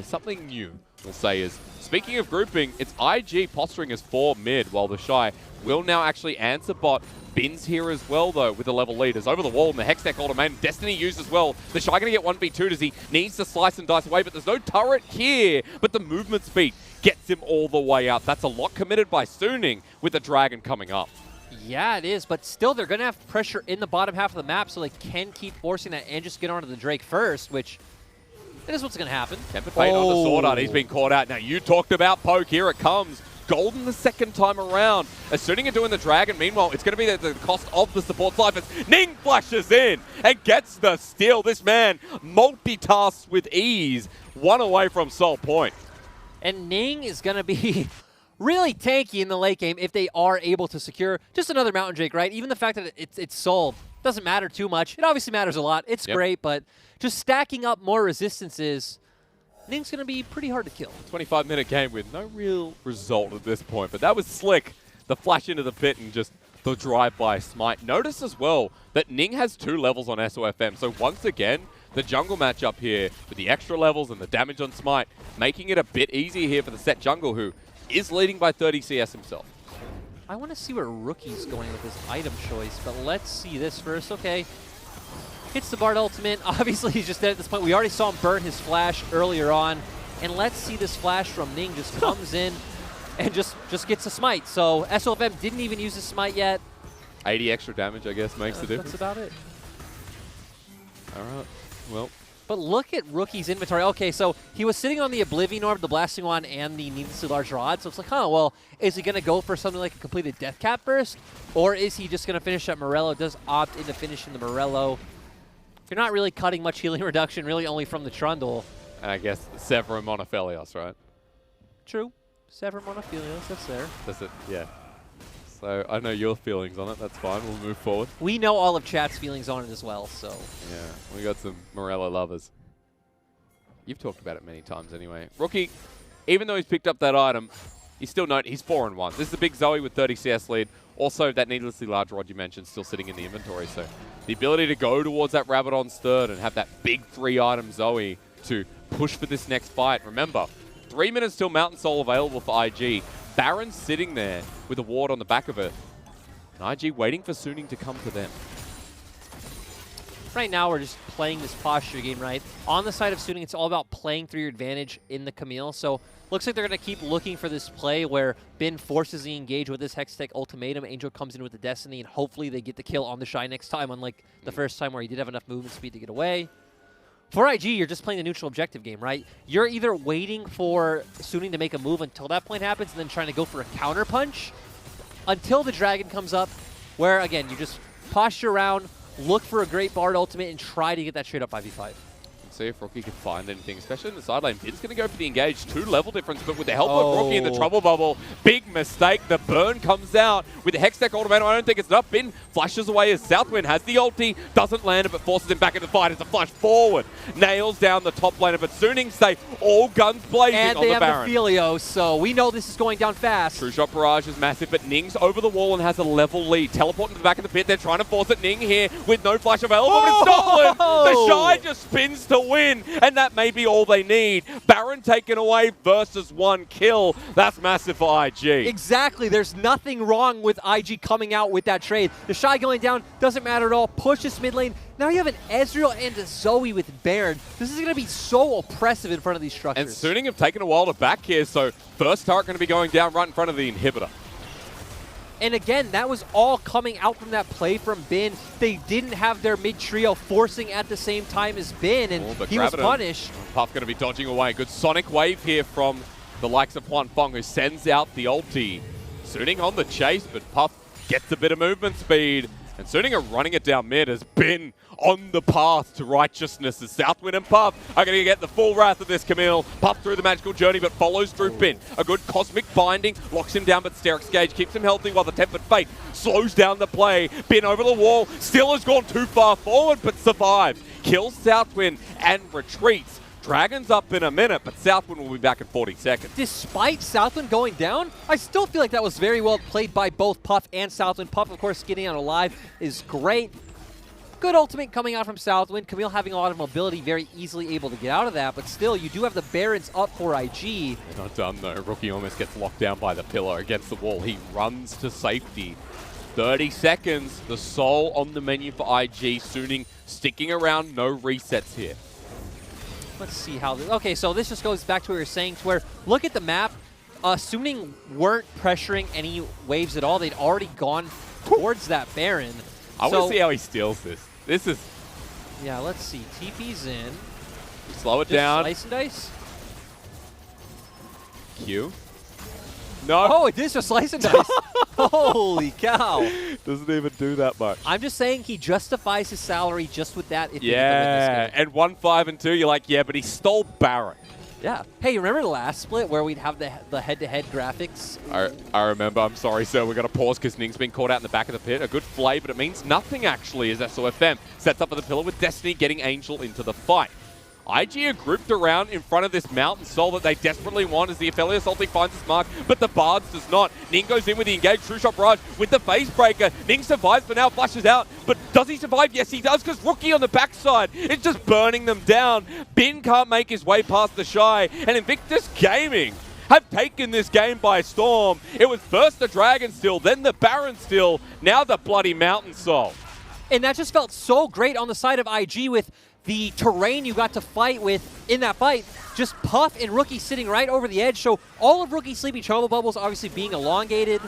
something new, we'll say. Is speaking of grouping, it's IG posturing as 4 mid, while the Shy will now actually answer bot. Bin's here as well, though, with the level leaders. Over the wall, and the Hex Deck Ultimate. Destiny used as well. The Shy going to get 1v2 as he needs to slice and dice away, but there's no turret here. But the movement speed gets him all the way out. That's a lot committed by Suning with the Dragon coming up. Yeah, it is, but still they're going to have pressure in the bottom half of the map, so they can keep forcing that and just get onto the Drake first, which that is what's going to happen. Tempered Fate on the Sword Art. He's been caught out. Now, you talked about poke. Here it comes. Golden the second time around. As Suning are doing the Dragon, meanwhile, it's going to be the cost of the support's life as Ning flashes in and gets the steal. This man multitasks with ease. 1 away from Soul Point. And Ning is going to be really tanky in the late game if they are able to secure just another Mountain Drake, right? Even the fact that it's soul doesn't matter too much. It obviously matters a lot. It's great, but just stacking up more resistances, Ning's going to be pretty hard to kill. 25-minute game with no real result at this point, but that was slick. The flash into the pit and just the drive-by smite. Notice as well that Ning has 2 levels on SOFM, so once again, the jungle matchup here with the extra levels and the damage on smite, making it a bit easier here for the set jungle, who is leading by 30 CS himself. I want to see where Rookie's going with his item choice, but let's see this first. Okay. Hits the Bard ultimate. Obviously, he's just dead at this point. We already saw him burn his flash earlier on. And let's see this flash from Ning just comes in and just gets a smite. So SOFM didn't even use the smite yet. 80 extra damage, I guess, makes the difference. That's about it. All right. Well. But look at Rookie's inventory. Okay, so he was sitting on the Oblivion Orb, the Blasting Wand, and the Needlessly Large Rod. So it's like, huh, well, is he going to go for something like a completed Death Cap burst? Or is he just going to finish at Morello? Does opt into finishing the Morello. You're not really cutting much healing reduction, really only from the Trundle. And I guess Severum on Aphelios, right? True. Severum on Aphelios, that's there. That's it, yeah. So I know your feelings on it. That's fine. We'll move forward. We know all of chat's feelings on it as well, so. Yeah, we got some Morello lovers. You've talked about it many times anyway. Rookie, even though he's picked up that item, he's still not. He's 4-1. This is a big Zoe with 30 CS lead. Also, that needlessly large rod you mentioned still sitting in the inventory. So the ability to go towards that Rabadon's third and have that big 3-item Zoe to push for this next fight. Remember, 3 minutes till Mountain Soul available for IG. Baron's sitting there with a ward on the back of it. And IG waiting for Suning to come to them. Right now, we're just playing this posture game, right? On the side of Suning, it's all about playing through your advantage in the Camille. So looks like they're going to keep looking for this play where Bin forces the engage with this Hextech ultimatum. Angel comes in with the Destiny, and hopefully they get the kill on the Shy next time, unlike the first time where he did have enough movement speed to get away. For IG, you're just playing the neutral objective game, right? You're either waiting for Suning to make a move until that point happens and then trying to go for a counter punch until the Dragon comes up, where, again, you just posture around, look for a great Bard ultimate, and try to get that straight up 5v5. See if Rookie can find anything, especially in the side lane. Bin's going to go for the engage. 2 level difference, but with the help of Rookie in the trouble bubble, big mistake. The burn comes out with the Hextech ultimatum. I don't think it's enough. Bin flashes away as Southwind has the ulti, doesn't land it, but forces him back in the fight. It's a flash forward. Nails down the top laner, but Suning stay all guns blazing on the Baron. And they have the Aphelios, so we know this is going down fast. True Shot Barrage is massive, but Ning's over the wall and has a level lead. Teleporting to the back of the pit. They're trying to force it. Ning here with no flash available, but it's stolen. The Shy just spins to win, and that may be all they need. Baron taken away versus 1 kill. That's massive for IG. Exactly. There's nothing wrong with IG coming out with that trade. The Shy going down doesn't matter at all. Pushes mid lane. Now you have an Ezreal and a Zoe with Baron. This is going to be so oppressive in front of these structures. And Suning have taken a while to back here, so first turret going to be going down right in front of the inhibitor. And again, that was all coming out from that play from Bin. They didn't have their mid-trio forcing at the same time as Bin, and he was punished. Puff going to be dodging away. Good Sonic Wave here from the likes of Huan Feng, who sends out the ulti. Suning on the chase, but Puff gets a bit of movement speed. And Suning are running it down mid as Bin on the path to righteousness as Southwind and Puff are going to get the full wrath of this Camille. Puff through the magical journey, but follows through Bin. A good cosmic binding, locks him down, but Steric's Gauge keeps him healthy while the Tempered Fate slows down the play. Bin over the wall, still has gone too far forward, but survives. Kills Southwind and retreats. Dragon's up in a minute, but Southwind will be back in 40 seconds. Despite Southwind going down, I still feel like that was very well played by both Puff and Southwind. Puff, of course, getting out alive is great. Good ultimate coming out from Southwind. Camille having a lot of mobility, very easily able to get out of that, but still, you do have the Barons up for IG. They're not done, though. Rookie almost gets locked down by the pillar against the wall. He runs to safety. 30 seconds, the soul on the menu for IG. Suning sticking around, no resets here. Let's see how this... Okay, so this just goes back to what you were saying, to where, look at the map. Suning weren't pressuring any waves at all. They'd already gone towards that Baron. I want to see how he steals this. This is... Yeah, let's see. TP's in. Slow it Just down. Slice and dice. Q. No. Oh, it is just slice and dice. Holy cow. Doesn't even do that much. I'm just saying he justifies his salary just with that. If yeah, and 1, 5, and 2, you're like, yeah, but he stole Baron. Yeah. Hey, remember the last split where we'd have the head-to-head graphics? I remember. I'm sorry, sir. We've got to pause because Ning's been caught out in the back of the pit. A good flay, but it means nothing, actually, as SOFM sets up for the pillar with Destiny getting Angel into the fight. IG are grouped around in front of this Mountain Soul that they desperately want as the LPL ulti finds its mark, but the Bards does not. Ning goes in with the engaged True Shot Barrage with the Phase Breaker. Ning survives, but now flashes out. But does he survive? Yes, he does, because Rookie on the backside is just burning them down. Bin can't make his way past the Shy, and Invictus Gaming have taken this game by storm. It was first the Dragon Steel, then the Baron Steel, now the bloody Mountain Soul. And that just felt so great on the side of IG with the terrain you got to fight with in that fight. Just Puff and Rookie sitting right over the edge. So all of Rookie's Sleepy Trouble Bubbles obviously being elongated.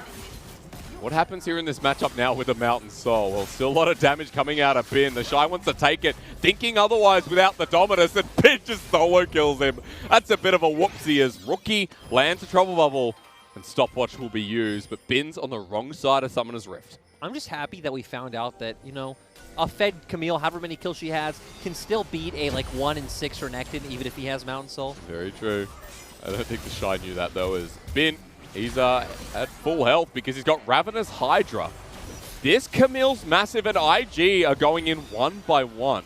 What happens here in this matchup now with the Mountain Soul? Well, still a lot of damage coming out of Bin. The Shy wants to take it, thinking otherwise without the Dominus, and Bin just solo kills him. That's a bit of a whoopsie as Rookie lands a Trouble Bubble, and Stopwatch will be used, but Bin's on the wrong side of Summoner's Rift. I'm just happy that we found out that, you know, a fed Camille, however many kills she has, can still beat a 1 in 6 Renekton, even if he has Mountain Soul. Very true. I don't think the Shy knew that, though, as Bin, he's at full health because he's got Ravenous Hydra. This Camille's massive and IG are going in one by one.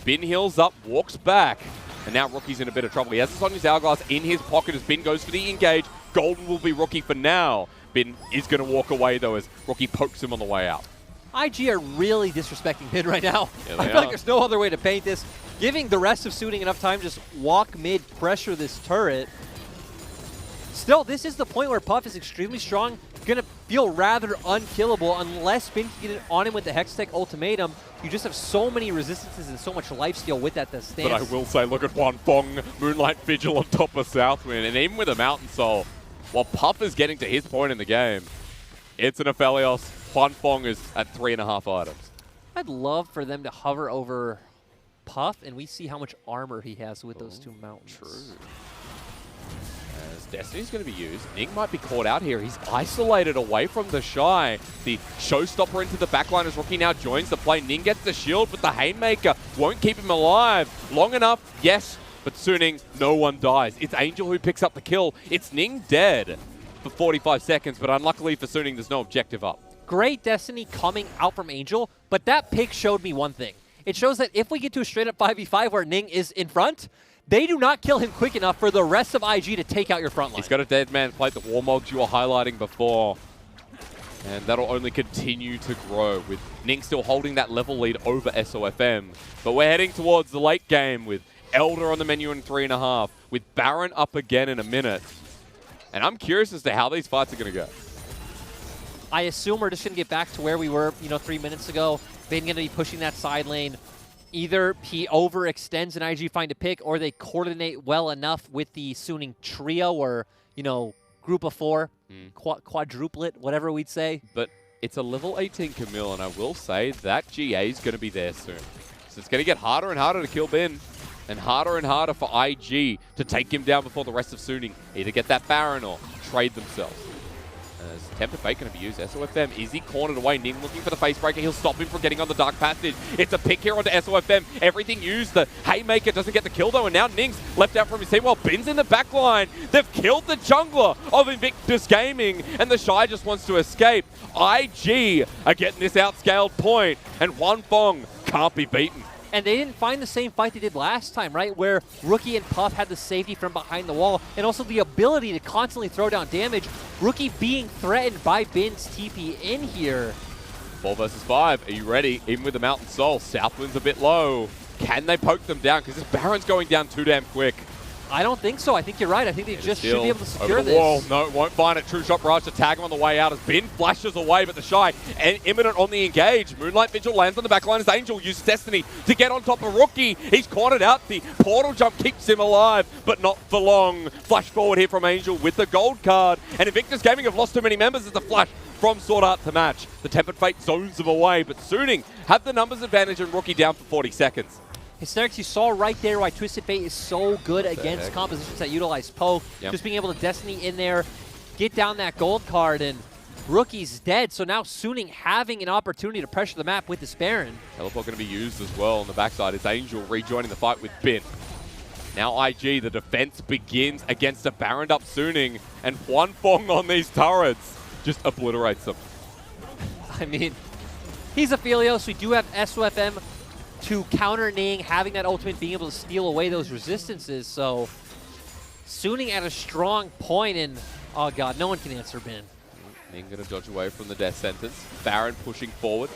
Bin heals up, walks back, and now Rookie's in a bit of trouble. He has the Sonya's Hourglass in his pocket as Bin goes for the engage. Golden will be Rookie for now. Bin is going to walk away, though, as Rookie pokes him on the way out. IG are really disrespecting mid right now. Yeah, I feel like there's no other way to paint this. Giving the rest of Suiting enough time to just walk mid, pressure this turret. Still, this is the point where Puff is extremely strong, going to feel rather unkillable unless Bin can get it on him with the Hextech Ultimatum. You just have so many resistances and so much lifesteal with that stance. But I will say, look at Wanfeng, Moonlight Vigil on top of Southwind, and even with a Mountain Soul, while Puff is getting to his point in the game, it's an Aphelios. Wanfeng is at 3.5 items. I'd love for them to hover over Puff, and we see how much armor he has with those two mountains. True. As Destiny's going to be used, Ning might be caught out here. He's isolated away from the Shy. The showstopper into the backline as Rookie now joins the play. Ning gets the shield, but the Haymaker won't keep him alive. Long enough, yes, but Suning, no one dies. It's Angel who picks up the kill. It's Ning dead for 45 seconds, but unluckily for Suning, there's no objective up. Great Destiny coming out from Angel, but that pick showed me one thing. It shows that if we get to a straight-up 5v5 where Ning is in front, they do not kill him quick enough for the rest of IG to take out your front line. He's got a dead man plate, the Warmogs you were highlighting before. And that'll only continue to grow with Ning still holding that level lead over SOFM. But we're heading towards the late game with Elder on the menu in 3.5, with Baron up again in a minute. And I'm curious as to how these fights are going to go. I assume we're just going to get back to where we were, 3 minutes ago. Bin going to be pushing that side lane. Either he overextends and IG find a pick, or they coordinate well enough with the Suning trio or, group of 4, quadruplet, whatever we'd say. But it's a level 18 Camille, and I will say that GA is going to be there soon. So it's going to get harder and harder to kill Bin, and harder for IG to take him down before the rest of Suning either get that Baron or trade themselves. As Tempered Fate going to be used. SOFM, is he cornered away? Ning looking for the face breaker. He'll stop him from getting on the Dark Passage. It's a pick here onto SOFM. Everything used. The Haymaker doesn't get the kill though, and now Ning's left out from his team while Bin's in the back line. They've killed the jungler of Invictus Gaming, and the Shy just wants to escape. IG are getting this outscaled point, and Wanfeng can't be beaten. And they didn't find the same fight they did last time, right? Where Rookie and Puff had the safety from behind the wall and also the ability to constantly throw down damage. Rookie being threatened by Bin's TP in here. 4 versus 5. Are you ready? Even with the Mountain Soul, Southwind's a bit low. Can they poke them down? Because this Baron's going down too damn quick. I don't think so. I think you're right. I think they just should be able to secure over the wall. No, won't find it. True Shot Barrage to tag him on the way out as Bin flashes away, but the Shy and imminent on the engage. Moonlight Vigil lands on the back line as Angel uses Destiny to get on top of Rookie. He's cornered out. The portal jump keeps him alive, but not for long. Flash forward here from Angel with the gold card. And Invictus Gaming have lost too many members as the flash from Sword Art to match. The Tempered Fate zones them away, but Suning have the numbers advantage and Rookie down for 40 seconds. Hysterics, you saw right there why Twisted Fate is so good against compositions that utilize poke. Yep. Just being able to Destiny in there, get down that gold card, and Rookie's dead. So now Suning having an opportunity to pressure the map with this Baron. Teleport going to be used as well on the backside. It's Angel rejoining the fight with Bin. Now IG, the defense begins against a Baroned up Suning, and Huanfeng on these turrets just obliterates them. I mean, he's a Philios. We do have SOFM to counter Ning, having that ultimate, being able to steal away those resistances. So Suning at a strong point, and oh god, no one can answer Bin. Ning gonna dodge away from the death sentence. Baron pushing forward.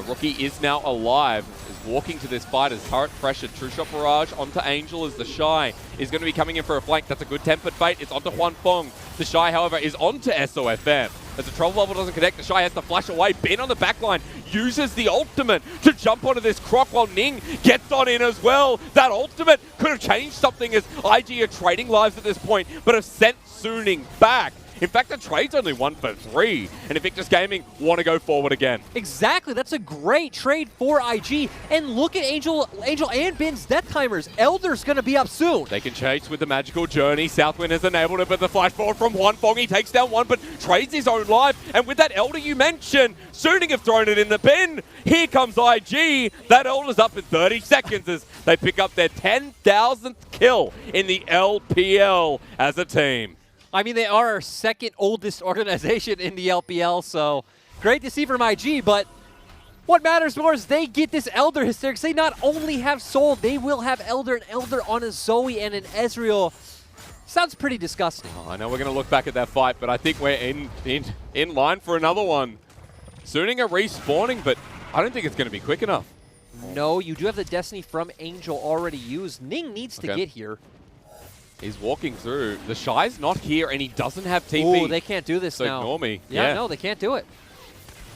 Rookie is now alive, is walking to this fight as turret pressured. True Shot Barrage onto Angel as the Shy is going to be coming in for a flank. That's a good tempered bait. It's onto Huanfeng. The Shy, however, is onto SOFM. As the trouble level doesn't connect, the Shy has to flash away. Bin on the backline uses the ultimate to jump onto this croc while Ning gets on in as well. That ultimate could have changed something as IG are trading lives at this point, but have sent Suning back. In fact, the trade's only 1 for 3, and Invictus Gaming want to go forward again. Exactly, that's a great trade for IG. And look at Angel and Bin's death timers. Elder's going to be up soon. They can chase with the magical journey. Southwind has enabled it, but the flash forward from Huanfeng, he takes down one, but trades his own life. And with that Elder you mentioned, Suning have thrown it in the bin. Here comes IG. That Elder's up in 30 seconds as they pick up their 10,000th kill in the LPL as a team. I mean, they are our second oldest organization in the LPL, so great to see from IG, but what matters more is they get this Elder hysterics. They not only have Soul, they will have Elder, and Elder on a Zoe and an Ezreal. Sounds pretty disgusting. Oh, I know we're going to look back at that fight, but I think we're in line for another one. Suning are respawning, but I don't think it's going to be quick enough. No, you do have the Destiny from Angel already used. Ning needs to get here. He's walking through. The Shy's not here, and he doesn't have TP. Oh, they can't do this so now. Ignore me. Yeah, no, they can't do it.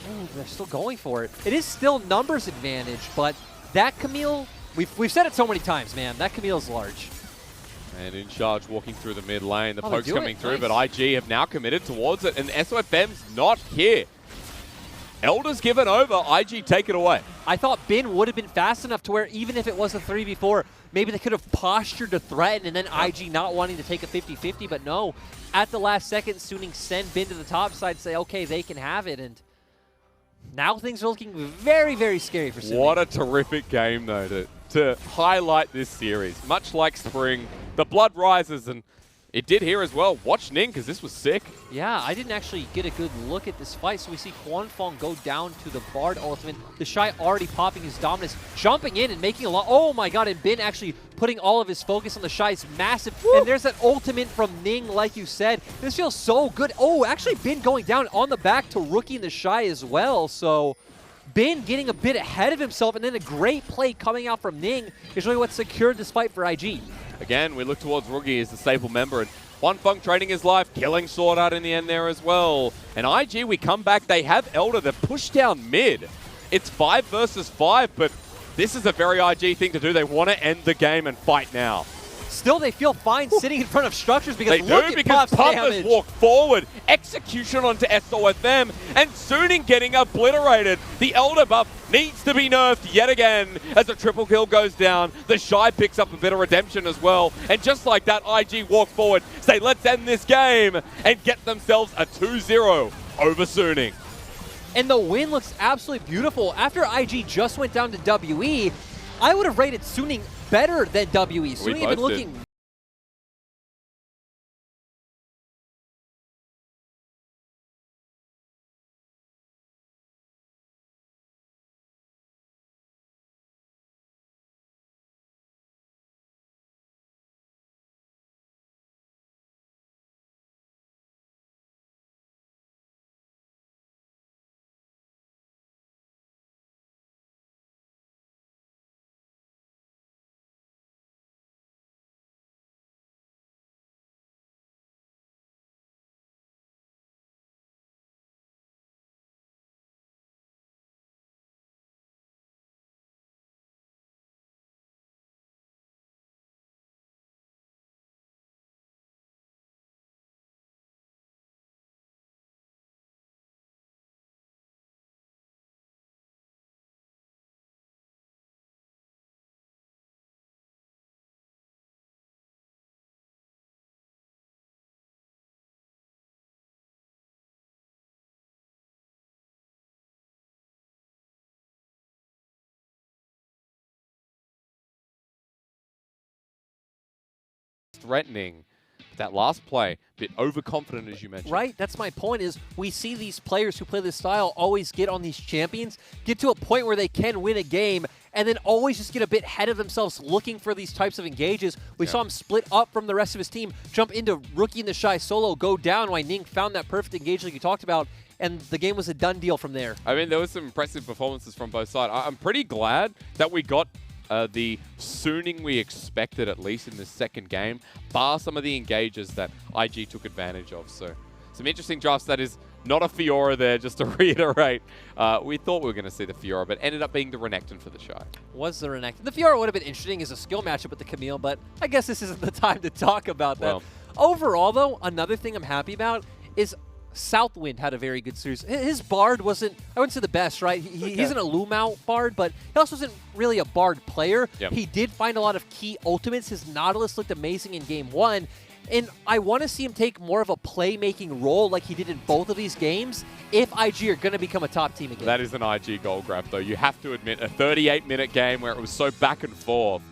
Oh, they're still going for it. It is still numbers advantage, but that Camille, we've said it so many times, man. That Camille's large. And in charge, walking through the mid lane. The Oh, poke's coming through, nice. but IG have now committed towards it, and SOFM's not here. Elder's given over. IG take it away. I thought Bin would have been fast enough to where even if it was a 3v4, maybe they could have postured to threaten and then IG not wanting to take a 50-50, but no. At the last second, Suning send Bin to the top side, say, okay, they can have it, and now things are looking very, very scary for Suning. What a terrific game, though, to highlight this series. Much like Spring, the blood rises, and it did here as well. Watch Ning, because this was sick. Yeah, I didn't actually get a good look at this fight. So we see Huanfeng go down to the Bard ultimate. The Shy already popping his dominance, jumping in and making a lot. Oh my god, and Bin actually putting all of his focus on the Shy's massive. Woo! And there's that ultimate from Ning, like you said. This feels so good. Oh, actually Bin going down on the back to Rookie and the Shy as well. So Bin getting a bit ahead of himself, and then a great play coming out from Ning is really what secured this fight for IG. Again, we look towards Rookie as the staple member, and Huanfeng trading his life, killing Sword Art in the end there as well. And IG, we come back, they have Elder, they're pushed down mid. It's 5 versus 5, but this is a very IG thing to do. They want to end the game and fight now. Still, they feel fine sitting in front of structures because they look do, at because Puff's Puff has damage. walked forward. Execution onto SOFM, and Suning getting obliterated. The Elder buff needs to be nerfed yet again as a triple kill goes down. The Shy picks up a bit of redemption as well. And just like that, IG walk forward, say, let's end this game, and get themselves a 2-0 over Suning. And the win looks absolutely beautiful. After IG just went down to WE, I would have rated Suning better than WE. Suning had been looking threatening. But that last play, a bit overconfident, as you mentioned. Right, that's my point, is we see these players who play this style always get on these champions, get to a point where they can win a game, and then always just get a bit ahead of themselves looking for these types of engages. We saw him split up from the rest of his team, jump into Rookie in the Shy solo, go down while Ning found that perfect engage like you talked about, and the game was a done deal from there. I mean, there was some impressive performances from both sides. I'm pretty glad that we got the sooning we expected, at least in this second game, bar some of the engages that IG took advantage of. So some interesting drafts. That is not a Fiora there, just to reiterate. We thought we were going to see the Fiora, but ended up being the Renekton for the Shy. Was the Renekton. The Fiora would have been interesting as a skill matchup with the Camille, but I guess this isn't the time to talk about that. Well, overall, though, another thing I'm happy about is Southwind had a very good series. His Bard wasn't, I wouldn't say the best, right? He's an Illumao Bard, but he also wasn't really a Bard player. Yep. He did find a lot of key ultimates. His Nautilus looked amazing in Game 1, and I want to see him take more of a playmaking role like he did in both of these games if IG are going to become a top team again. That is an IG gold graph, though. You have to admit, a 38-minute game where it was so back and forth,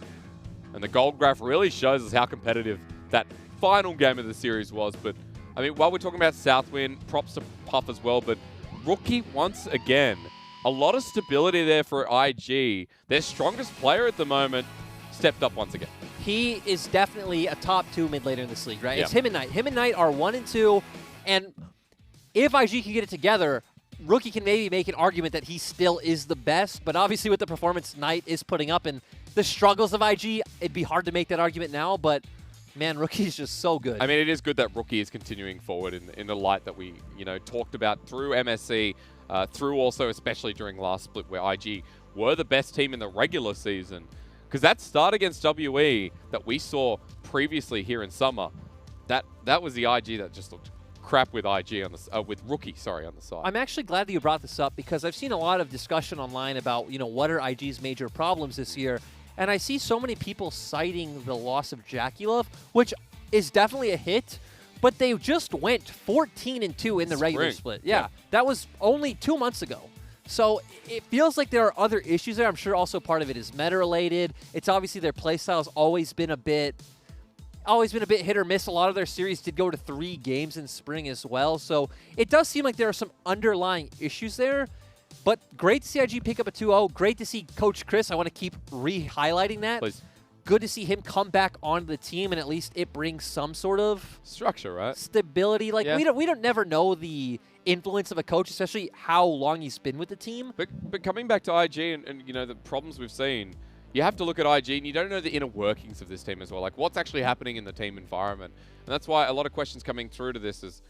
and the gold graph really shows us how competitive that final game of the series was. But I mean, while we're talking about Southwind, props to Puff as well, but Rookie, once again, a lot of stability there for IG. Their strongest player at the moment stepped up once again. He is definitely a top 2 mid laner in this league, right? Yeah. It's him and Knight. Him and Knight are 1 and 2, and if IG can get it together, Rookie can maybe make an argument that he still is the best, but obviously with the performance Knight is putting up and the struggles of IG, it'd be hard to make that argument now, but man, Rookie's just so good. I mean, it is good that Rookie is continuing forward in the light that we, talked about through MSC, through also especially during last split where IG were the best team in the regular season. Because that start against WE that we saw previously here in summer, that was the IG that just looked crap with IG on the with Rookie, sorry, on the side. I'm actually glad that you brought this up because I've seen a lot of discussion online about, what are IG's major problems this year. And I see so many people citing the loss of Jackulov, which is definitely a hit, but they just went 14-2 in the regular split. Yeah, that was only 2 months ago. So it feels like there are other issues there. I'm sure also part of it is meta-related. It's obviously their playstyle's always been a bit hit or miss. A lot of their series did go to 3 games in spring as well. So it does seem like there are some underlying issues there. But great to see IG pick up a 2-0. Great to see Coach Chris. I want to keep re-highlighting that. Please. Good to see him come back onto the team, and at least it brings some sort of structure, right? Stability. Like we don't never know the influence of a coach, especially how long he's been with the team. But coming back to IG and the problems we've seen, you have to look at IG and you don't know the inner workings of this team as well. Like what's actually happening in the team environment, and that's why a lot of questions coming through to this is,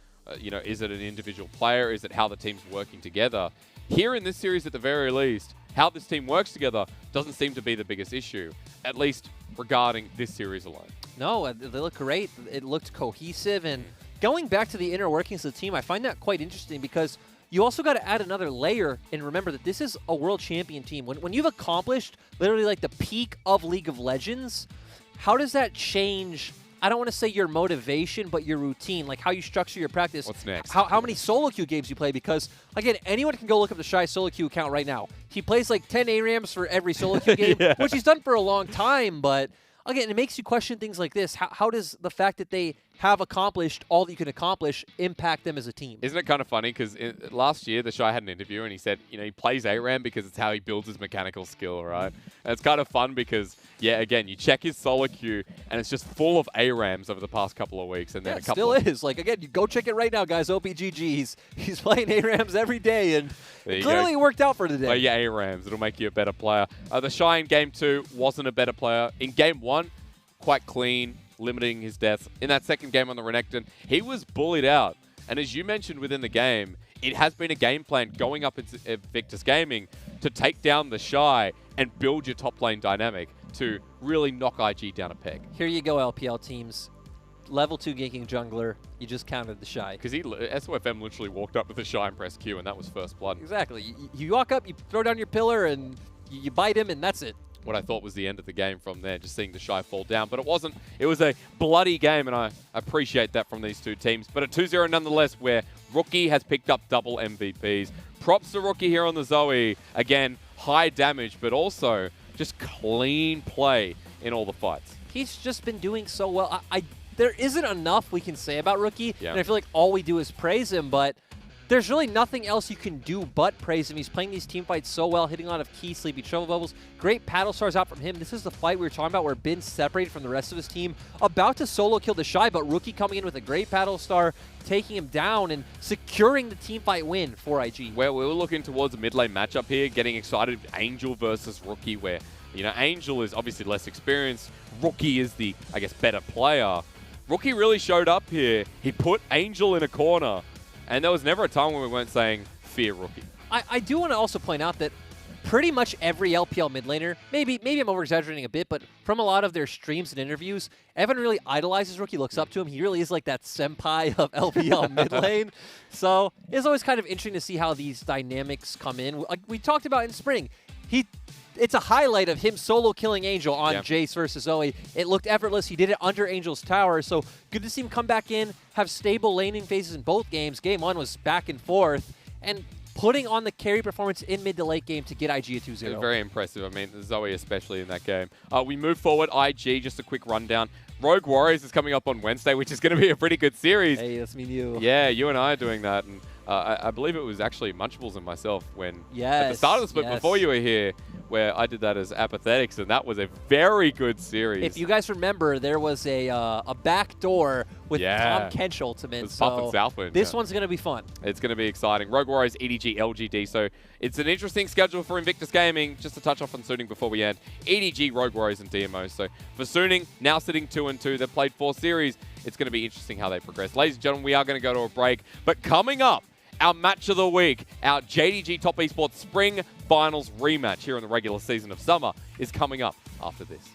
is it an individual player? Is it how the team's working together? Here in this series, at the very least, how this team works together doesn't seem to be the biggest issue, at least regarding this series alone. No, they look great. It looked cohesive. And going back to the inner workings of the team, I find that quite interesting because you also got to add another layer and remember that this is a world champion team. When you've accomplished literally like the peak of League of Legends, how does that change? I don't want to say your motivation, but your routine, like how you structure your practice. What's next? How many solo queue games you play, because, again, anyone can go look up the Shy solo queue account right now. He plays like 10 ARAMs for every solo queue game, which he's done for a long time, but, again, it makes you question things like this. How does the fact that they have accomplished all that you can accomplish impact them as a team? Isn't it kind of funny? Because last year, the Shy had an interview and he said, he plays ARAM because it's how he builds his mechanical skill, right? And it's kind of fun because, yeah, again, you check his solo queue and it's just full of ARAMs over the past couple of weeks. And then it still is. Like, again, you go check it right now, guys. OPGG, he's playing ARAMs every day, and clearly it worked out for today. Well, yeah, ARAMs. It'll make you a better player. The Shy in Game 2 wasn't a better player. In Game 1, quite clean, limiting his deaths. In that second game on the Renekton, he was bullied out. And as you mentioned within the game, it has been a game plan going up into Victus Gaming to take down the Shy and build your top lane dynamic to really knock IG down a peg. Here you go, LPL teams. Level 2 ganking jungler. You just countered the Shy. Because SOFM literally walked up with the Shy and pressed Q, and that was first blood. Exactly. You walk up, you throw down your pillar, and you bite him, and that's it. What I thought was the end of the game from there, just seeing the Shy fall down. But it wasn't. It was a bloody game, and I appreciate that from these two teams. But a 2-0 nonetheless, where Rookie has picked up double MVPs. Props to Rookie here on the Zoe. Again, high damage, but also just clean play in all the fights. he's just been doing so well. There isn't enough we can say about Rookie, Yeah. and I feel like all we do is praise him, but there's really nothing else you can do but praise him. He's playing these team fights so well, hitting a lot of key sleepy trouble bubbles. Great paddle stars out from him. This is the fight we were talking about where Bin's separated from the rest of his team, about to solo kill the Shy, but Rookie coming in with a great paddle star, taking him down and securing the team fight win for IG. Well, we were looking towards a mid lane matchup here, getting excited. Angel versus Rookie, where, you know, Angel is obviously less experienced. Rookie is the, I guess, better player. Rookie really showed up here. He put Angel in a corner. And there was never a time when we weren't saying, fear Rookie. I do want to also point out that pretty much every LPL mid laner, maybe I'm over-exaggerating a bit, but from a lot of their streams and interviews, everyone really idolizes Rookie, looks up to him. He really is like that senpai of LPL mid lane. So it's always kind of interesting to see how these dynamics come in. Like we talked about in spring, it's a highlight of him solo killing Angel on Jace versus Zoe. It looked effortless. He did it under Angel's tower, so good to see him come back in, have stable laning phases in both games. Game 1 was back and forth, and putting on the carry performance in mid to late game to get IG a 2-0. Very impressive. I mean, Zoe especially in that game. We move forward. IG, just a quick rundown. Rogue Warriors is coming up on Wednesday, which is going to be a pretty good series. Hey, that's me and you. Yeah, you and I are doing that. And I believe it was actually Munchables and myself when at the start of the split before you were here, where I did that as Apathetics, and that was a very good series. If you guys remember, there was a back door with Tom Kench ultimate. So Southwind, this one's going to be fun. It's going to be exciting. Rogue Warriors, EDG, LGD. So it's an interesting schedule for Invictus Gaming. Just to touch off on Suning before we end. EDG, Rogue Warriors, and DMO. So for Suning, now sitting 2-2. They've played 4 series. It's going to be interesting how they progress. Ladies and gentlemen, we are going to go to a break. But coming up, our match of the week, our JDG Top Esports Spring Finals rematch here in the regular season of summer is coming up after this.